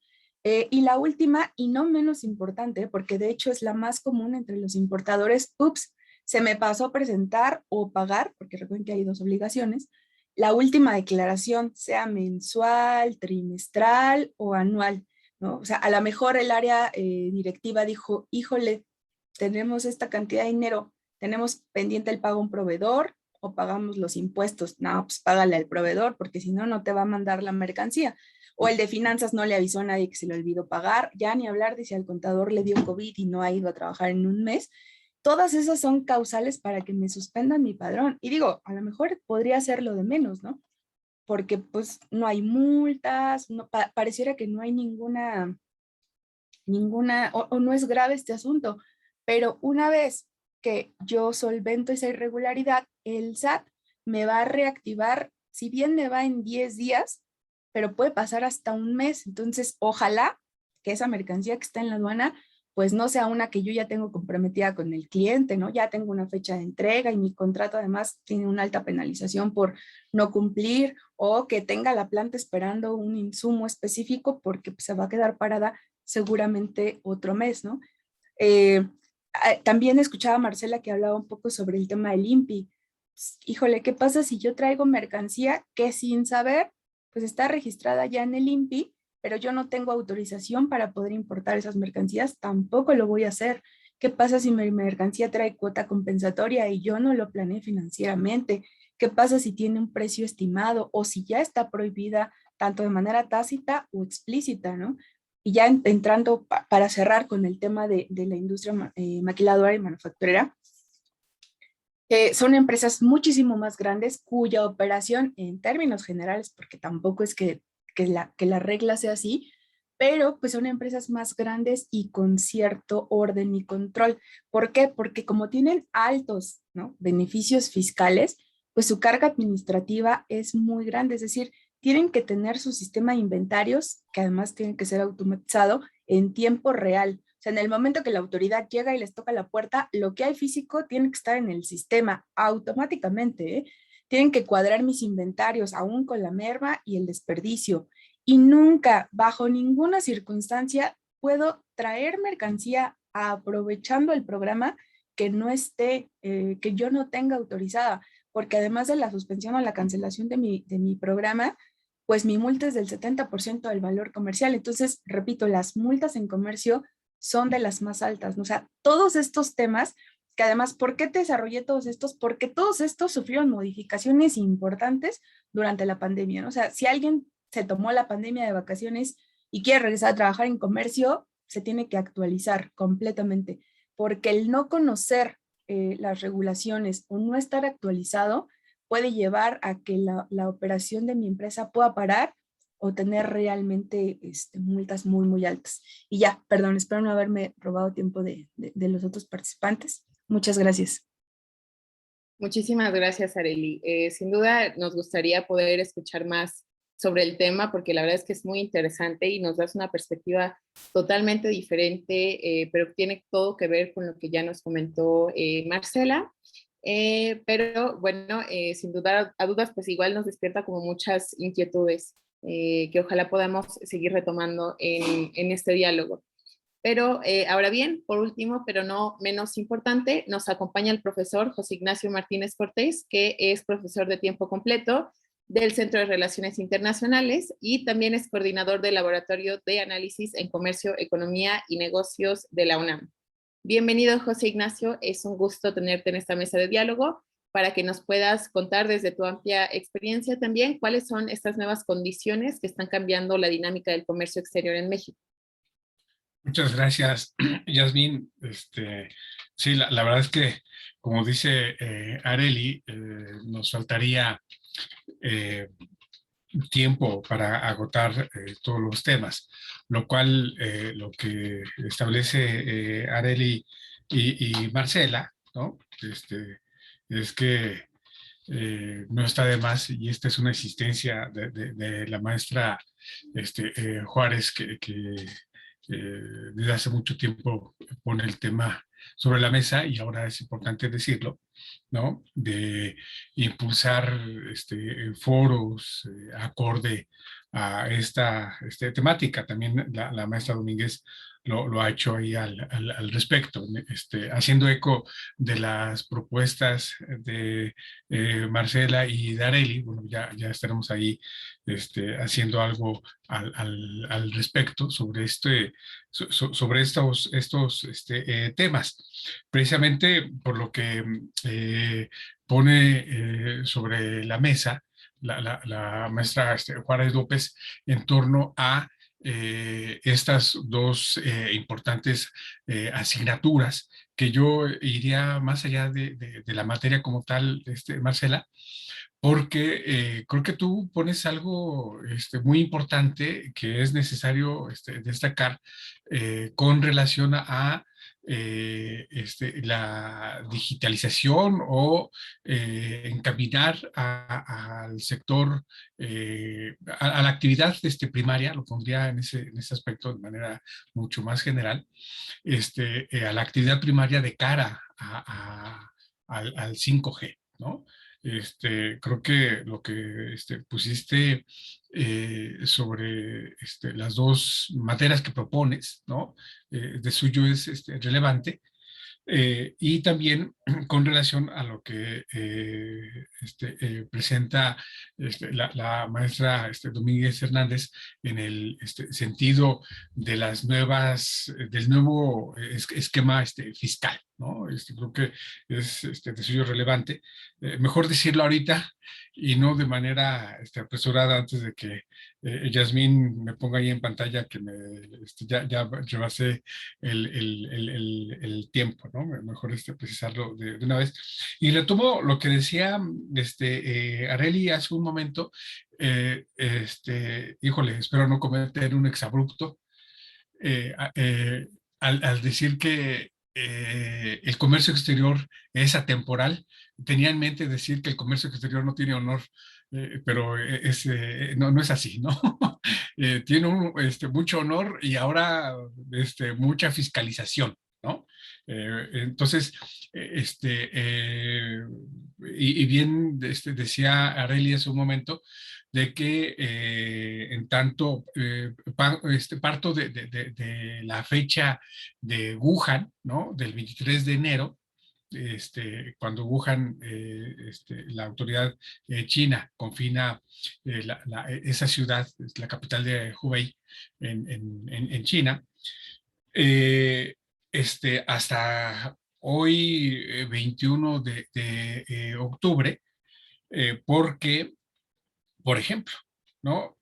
Y la última, y no menos importante, porque de hecho es la más común entre los importadores, ups, se me pasó a presentar o pagar, porque recuerden que hay dos obligaciones, la última declaración, sea mensual, trimestral o anual, ¿no? O sea, a lo mejor el área directiva dijo, híjole, tenemos esta cantidad de dinero, tenemos pendiente el pago a un proveedor o pagamos los impuestos. No, pues págale al proveedor porque si no, no te va a mandar la mercancía. O el de finanzas no le avisó a nadie que se le olvidó pagar, ya ni hablar de si al contador le dio COVID y no ha ido a trabajar en un mes. Todas esas son causales para que me suspendan mi padrón. Y digo, a lo mejor podría ser lo de menos, ¿no? Porque pues no hay multas, no, pareciera que no hay ninguna o no es grave este asunto, pero una vez que yo solvento esa irregularidad, el SAT me va a reactivar, si bien me va en 10 días, pero puede pasar hasta un mes. Entonces, ojalá que esa mercancía que está en la aduana, pues no sea una que yo ya tengo comprometida con el cliente, ¿no? Ya tengo una fecha de entrega y mi contrato además tiene una alta penalización por no cumplir o que tenga la planta esperando un insumo específico porque pues, se va a quedar parada seguramente otro mes, ¿no? Eh, También escuchaba a Marcela que hablaba un poco sobre el tema del INPI. Híjole, ¿qué pasa si yo traigo mercancía que sin saber, pues está registrada ya en el INPI, pero yo no tengo autorización para poder importar esas mercancías? Tampoco lo voy a hacer. ¿Qué pasa si mi mercancía trae cuota compensatoria y yo no lo planeé financieramente? ¿Qué pasa si tiene un precio estimado o si ya está prohibida tanto de manera tácita o explícita, ¿no? Y ya entrando para cerrar con el tema de la industria maquiladora y manufacturera, son empresas muchísimo más grandes cuya operación en términos generales, porque tampoco es que la regla sea así, pero pues son empresas más grandes y con cierto orden y control. ¿Por qué? Porque como tienen altos, ¿no?, beneficios fiscales, pues su carga administrativa es muy grande, es decir, tienen que tener su sistema de inventarios, que además tiene que ser automatizado en tiempo real. O sea, en el momento que la autoridad llega y les toca la puerta, lo que hay físico tiene que estar en el sistema automáticamente, ¿eh? Tienen que cuadrar mis inventarios, aún con la merma y el desperdicio. Y nunca, bajo ninguna circunstancia, puedo traer mercancía aprovechando el programa que no esté, que yo no tenga autorizada, porque además de la suspensión o la cancelación de mi programa, pues mi multa es del 70% del valor comercial. Entonces, repito, las multas en comercio son de las más altas, ¿no? O sea, todos estos temas, que además, ¿por qué te desarrollé todos estos? Porque todos estos sufrieron modificaciones importantes durante la pandemia, ¿no? O sea, si alguien se tomó la pandemia de vacaciones y quiere regresar a trabajar en comercio, se tiene que actualizar completamente, porque el no conocer las regulaciones o no estar actualizado puede llevar a que la operación de mi empresa pueda parar o tener realmente multas muy, muy altas. Y ya, perdón, espero no haberme robado tiempo de los otros participantes. Muchas gracias. Muchísimas gracias, Arely. Sin duda nos gustaría poder escuchar más sobre el tema porque la verdad es que es muy interesante y nos das una perspectiva totalmente diferente, pero tiene todo que ver con lo que ya nos comentó Marcela. Pero bueno, sin dudar a dudas, pues igual nos despierta como muchas inquietudes que ojalá podamos seguir retomando en este diálogo. Pero ahora bien, por último, pero no menos importante, nos acompaña el profesor José Ignacio Martínez Cortés, que es profesor de tiempo completo del Centro de Relaciones Internacionales y también es coordinador del Laboratorio de Análisis en Comercio, Economía y Negocios de la UNAM. Bienvenido, José Ignacio, es un gusto tenerte en esta mesa de diálogo para que nos puedas contar desde tu amplia experiencia también cuáles son estas nuevas condiciones que están cambiando la dinámica del comercio exterior en México. Muchas gracias, Yasmín. Sí, la verdad es que, como dice Arely, nos faltaría tiempo para agotar todos los temas, lo cual lo que establece Arely y Marcela, ¿no? Es que no está de más, y esta es una existencia de la maestra Juárez, que desde hace mucho tiempo pone el tema sobre la mesa, y ahora es importante decirlo, ¿no? De impulsar foros acorde a esta temática. También la maestra Domínguez lo ha hecho ahí al respecto, haciendo eco de las propuestas de Marcela y de Arely. Bueno, ya estaremos ahí haciendo algo al respecto sobre sobre estos temas, precisamente por lo que pone sobre la mesa la maestra Juárez López en torno a estas dos importantes asignaturas, que yo iría más allá de la materia como tal, Marcela, porque creo que tú pones algo muy importante que es necesario destacar con relación a la digitalización o encaminar al sector, a la actividad primaria, lo pondría en ese aspecto de manera mucho más general, a la actividad primaria de cara al 5G, ¿no? Creo que lo que pusiste sobre las dos materias que propones, ¿no? De suyo es relevante. Y también con relación a lo que presenta la maestra Domínguez Hernández en el sentido de las del nuevo esquema fiscal, ¿no? Creo que es de suyo relevante. Mejor decirlo ahorita y no de manera apresurada, antes de que Yasmín me ponga ahí en pantalla que ya rebasé el tiempo, ¿no? Mejor precisarlo de una vez. Y retomo lo que decía Arely hace un momento. Híjole, espero no cometer un exabrupto al decir que el comercio exterior es atemporal. Tenía en mente decir que el comercio exterior no tiene honor, pero no es así, ¿no? Tiene mucho honor y ahora mucha fiscalización, ¿no? Entonces, y bien decía Arely hace un momento, de que en tanto parto de la fecha de Wuhan, ¿no? Del 23 de enero, cuando Wuhan, la autoridad china confina esa ciudad, la capital de Hubei en China, hasta hoy, 21 de octubre, porque, por ejemplo, ¿no?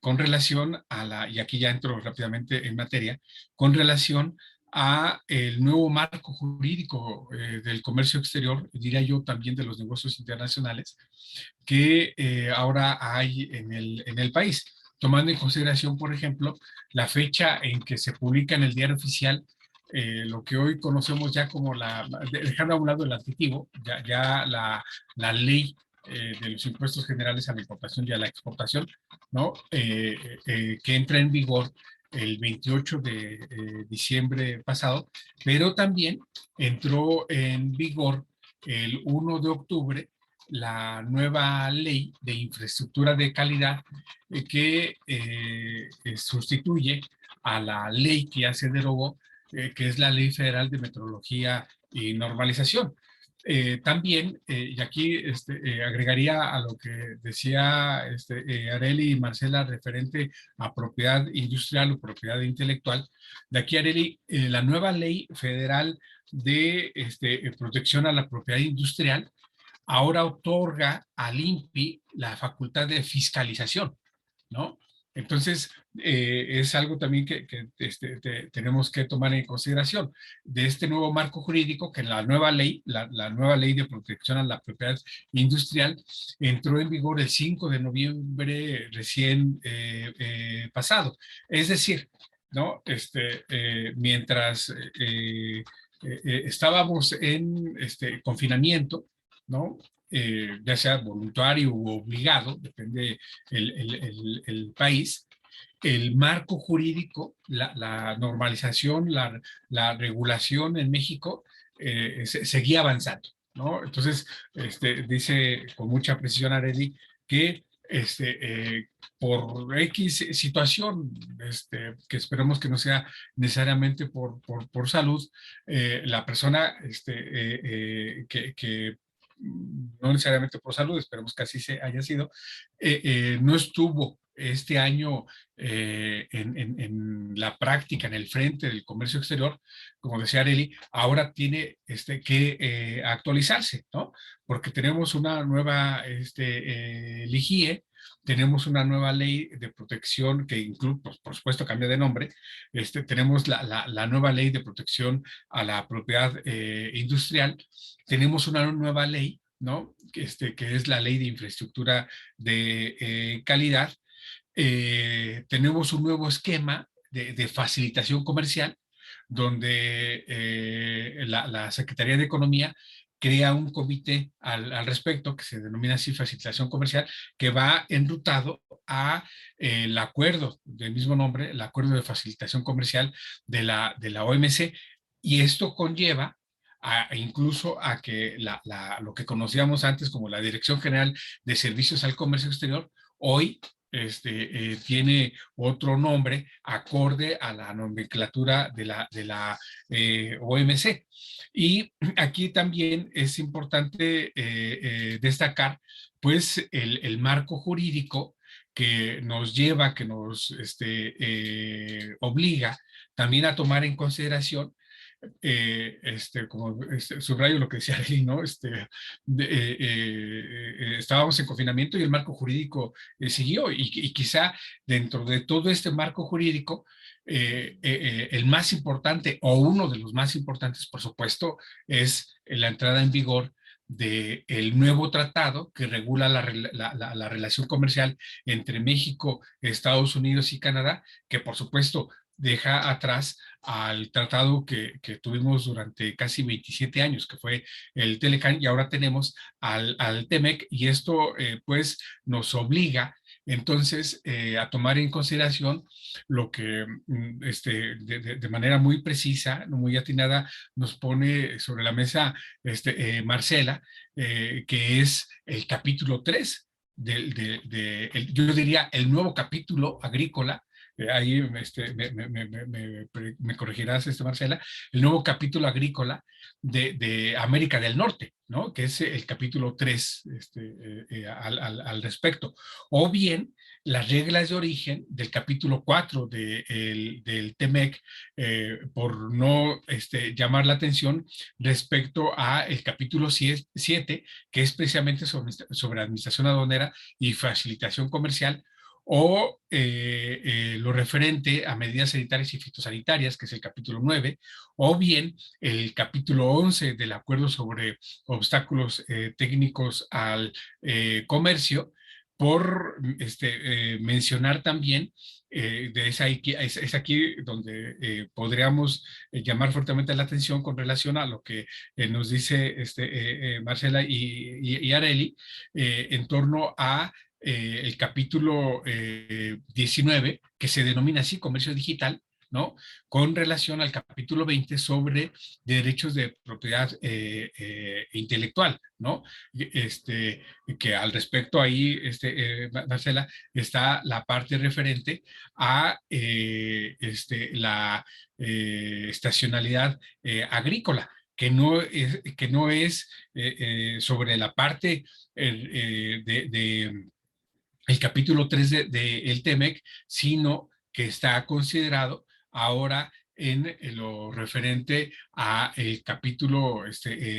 Con relación y aquí ya entro rápidamente en materia, con relación a el nuevo marco jurídico del comercio exterior, diría yo también de los negocios internacionales, que ahora hay en el país, tomando en consideración, por ejemplo, la fecha en que se publica en el diario oficial lo que hoy conocemos ya como dejando a un lado el adjetivo, ya la ley de los impuestos generales a la importación y a la exportación, ¿no? Que entra en vigor el 28 de diciembre pasado, pero también entró en vigor el 1 de octubre la nueva ley de infraestructura de calidad que sustituye a la ley que ya se derogó, que es la Ley Federal de Metrología y Normalización. También, y aquí agregaría a lo que decía Arely y Marcela referente a propiedad industrial o propiedad intelectual. De aquí, Arely, la nueva ley federal de protección a la propiedad industrial ahora otorga al INPI la facultad de fiscalización, ¿no? Entonces, es algo también que tenemos que tomar en consideración de este nuevo marco jurídico, que la nueva ley, la nueva ley de protección a la propiedad industrial, entró en vigor el 5 de noviembre recién pasado. Es decir, ¿no? Mientras estábamos en confinamiento, ¿no? Ya sea voluntario u obligado, depende el país, el marco jurídico, la normalización, la regulación en México seguía avanzando, ¿no? Entonces, dice con mucha precisión Arely que por X situación, que esperemos que no sea necesariamente por salud, la persona que no necesariamente por salud, esperemos que así haya sido, no estuvo este año en la práctica, en el frente del comercio exterior, como decía Arely, ahora tiene que actualizarse, ¿no? Porque tenemos una nueva LIGIE, tenemos una nueva ley de protección que incluye, pues, por supuesto, cambia de nombre. Tenemos la nueva ley de protección a la propiedad industrial. Tenemos una nueva ley, ¿no? Que es la ley de infraestructura de calidad. Tenemos un nuevo esquema de facilitación comercial, donde la Secretaría de Economía crea un comité al respecto, que se denomina así facilitación comercial, que va enrutado a el acuerdo del mismo nombre, el acuerdo de facilitación comercial de la OMC, y esto conlleva incluso a que lo que conocíamos antes como la Dirección General de Servicios al Comercio Exterior, hoy tiene otro nombre acorde a la nomenclatura de la OMC. Y aquí también es importante destacar pues el marco jurídico que nos lleva, que nos obliga también a tomar en consideración como subrayo lo que decía Arely, ¿no? Estábamos en confinamiento y el marco jurídico siguió, y quizá dentro de todo este marco jurídico, el más importante, o uno de los más importantes, por supuesto, es la entrada en vigor del nuevo tratado que regula la relación comercial entre México, Estados Unidos y Canadá, que por supuesto deja atrás al tratado que tuvimos durante casi 27 años, que fue el TELECAN, y ahora tenemos al TEMEC, y esto pues nos obliga entonces a tomar en consideración lo que de manera muy precisa, muy atinada, nos pone sobre la mesa Marcela, que es el capítulo 3 yo diría el nuevo capítulo agrícola. Ahí me corregirás, Marcela, el nuevo capítulo agrícola de América del Norte, ¿no? Que es el capítulo 3 al respecto. O bien las reglas de origen del capítulo 4 del TEMEC, por no llamar la atención respecto a el capítulo 7, que es precisamente sobre administración aduanera y facilitación comercial, o lo referente a medidas sanitarias y fitosanitarias, que es el capítulo 9, o bien el capítulo 11 del acuerdo sobre obstáculos técnicos al comercio, por mencionar también, es aquí donde podríamos llamar fuertemente la atención con relación a lo que nos dice Marcela y Arely en torno a el capítulo 19, que se denomina así, comercio digital, ¿no? Con relación al capítulo 20 sobre derechos de propiedad intelectual, ¿no? Que al respecto ahí, Marcela, está la parte referente a la estacionalidad agrícola, que no es sobre la parte de el capítulo 3 el TEMEC, sino que está considerado ahora en lo referente a el capítulo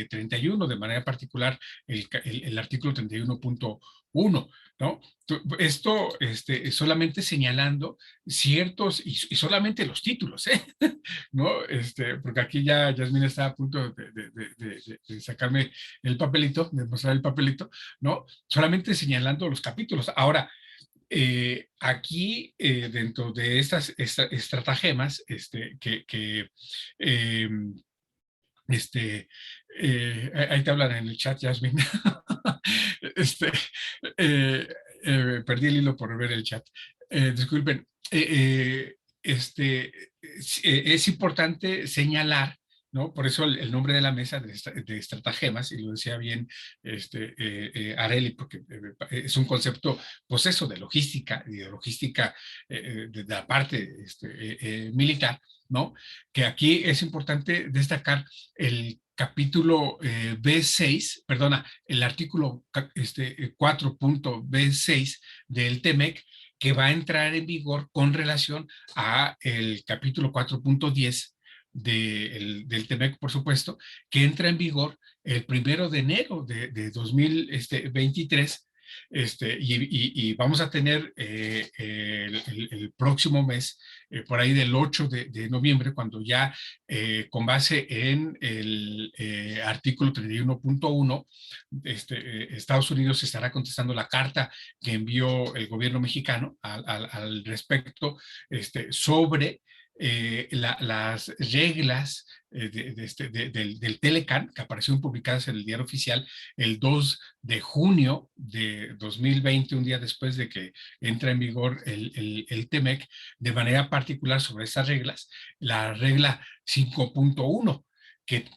31, de manera particular el artículo 31.1, ¿no? Esto solamente señalando ciertos, y solamente los títulos, ¿eh? ¿No? Porque aquí ya Yasmina está a punto de sacarme el papelito, de mostrar el papelito, ¿no? Solamente señalando los capítulos. Ahora, aquí, dentro de estas estratagemas, eh, ahí te hablan en el chat, Yasmin. este, Perdí el hilo por ver el chat. Disculpen. Es importante señalar, ¿no? Por eso el nombre de la mesa de estratagemas, y lo decía bien Areli, porque es un concepto, pues eso, de logística, y de logística de la parte militar, ¿no? Que aquí es importante destacar el capítulo B6, perdona, el artículo 4.B6 del TEMEC, que va a entrar en vigor con relación a el capítulo 4.10 del TEMEC, por supuesto, que entra en vigor el 1 de enero de 2023, y vamos a tener el próximo mes, por ahí del 8 de noviembre, cuando ya con base en el artículo 31.1, Estados Unidos estará contestando la carta que envió el gobierno mexicano al respecto, sobre las reglas del Telecan, que aparecieron publicadas en el Diario Oficial el 2 de junio de 2020, un día después de que entra en vigor el TEMEC, de manera particular sobre estas reglas, la regla 5.1, que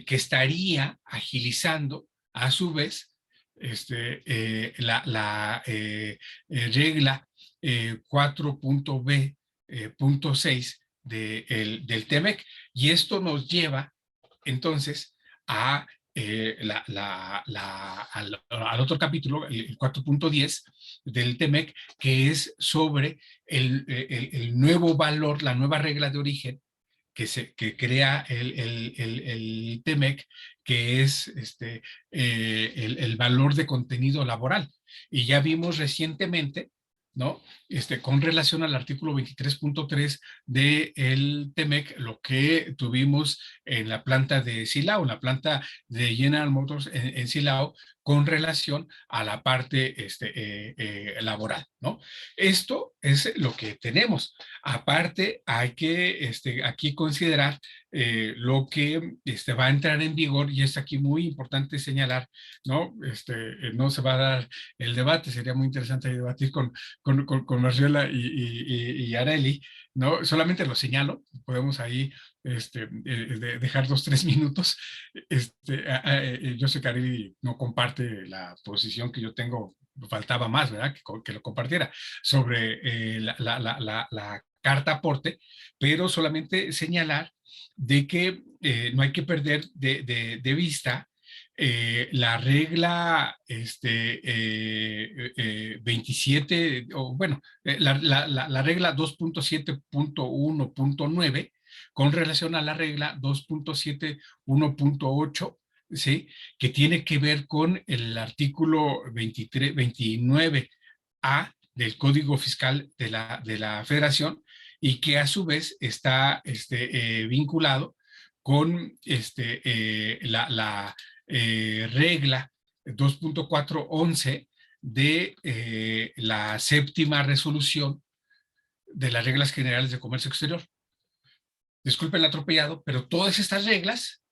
estaría agilizando a su vez la regla 4.B.6 del TEMEC, y esto nos lleva entonces a al otro capítulo, el 4.10 del TEMEC, que es sobre el nuevo valor, la nueva regla de origen que crea el TEMEC, que es el valor de contenido laboral. Y ya vimos recientemente, ¿no? Con relación al artículo 23.3 del TEMEC, lo que tuvimos en la planta de Silao, en la planta de General Motors en Silao, con relación a la parte laboral, ¿no? Esto es lo que tenemos. Aparte, hay que aquí considerar lo que va a entrar en vigor, y es aquí muy importante señalar, ¿no? No se va a dar el debate, sería muy interesante debatir con Marcela y Areli, ¿no? Solamente lo señalo, podemos ahí dejar 2-3 minutos. Yo sé que Areli no comparte la posición que yo tengo, faltaba más, ¿verdad? Que lo compartiera sobre la carta aporte, pero solamente señalar de que no hay que perder de vista la regla 27, o bueno, la regla 2.7.1.9 con relación a la regla 2.7.1.8, ¿sí? Que tiene que ver con el artículo 29A del Código Fiscal de la Federación, y que a su vez está vinculado con la regla 2.411 de la séptima resolución de las reglas generales de comercio exterior. Disculpen el atropellado, pero todas estas reglas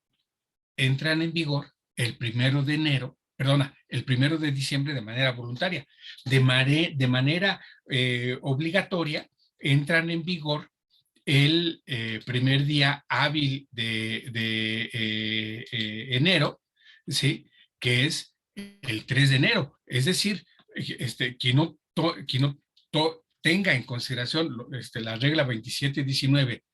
entran en vigor el 1 de enero, perdona, el 1 de diciembre de manera voluntaria. De manera obligatoria entran en vigor el primer día hábil de enero, ¿sí? Que es el 3 de enero. Es decir, quien no tenga en consideración la regla 2719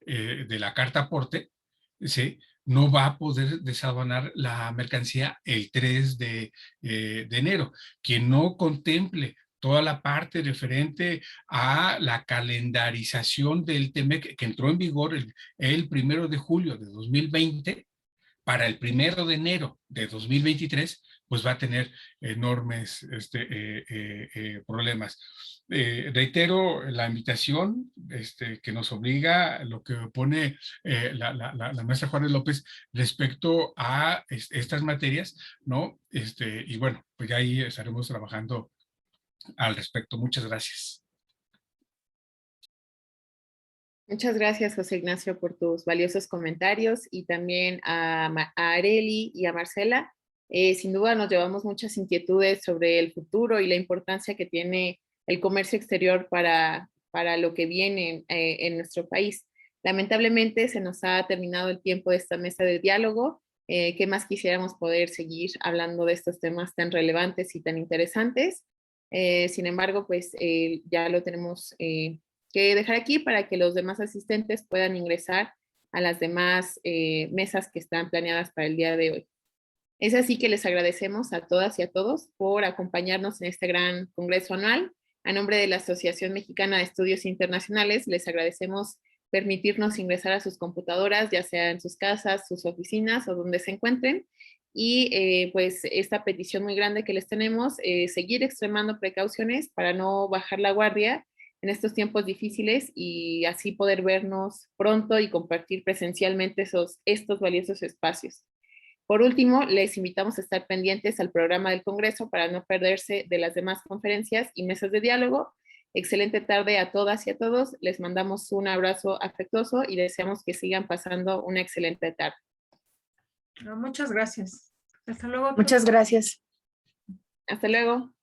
de la carta aporte, ¿sí? No va a poder desaduanar la mercancía el 3 de enero. Quien no contemple toda la parte referente a la calendarización del TEMEC que entró en vigor el 1 de julio de 2020 para el 1 de enero de 2023, pues va a tener enormes problemas. Reitero la invitación que nos obliga, lo que pone la maestra Juárez López respecto a estas materias, ¿no? Y bueno, pues ya ahí estaremos trabajando al respecto. Muchas gracias. Muchas gracias, José Ignacio, por tus valiosos comentarios y también a Arely y a Marcela. Sin duda nos llevamos muchas inquietudes sobre el futuro y la importancia que tiene el comercio exterior para lo que viene en nuestro país. Lamentablemente se nos ha terminado el tiempo de esta mesa de diálogo. ¿Qué más quisiéramos poder seguir hablando de estos temas tan relevantes y tan interesantes? Sin embargo, pues ya lo tenemos que dejar aquí para que los demás asistentes puedan ingresar a las demás mesas que están planeadas para el día de hoy. Es así que les agradecemos a todas y a todos por acompañarnos en este gran congreso anual. A nombre de la Asociación Mexicana de Estudios Internacionales, les agradecemos permitirnos ingresar a sus computadoras, ya sea en sus casas, sus oficinas o donde se encuentren. Y pues esta petición muy grande que les tenemos, seguir extremando precauciones para no bajar la guardia en estos tiempos difíciles y así poder vernos pronto y compartir presencialmente estos valiosos espacios. Por último, les invitamos a estar pendientes al programa del Congreso para no perderse de las demás conferencias y mesas de diálogo. Excelente tarde a todas y a todos. Les mandamos un abrazo afectuoso y deseamos que sigan pasando una excelente tarde. Muchas gracias. Hasta luego. Muchas gracias. Hasta luego.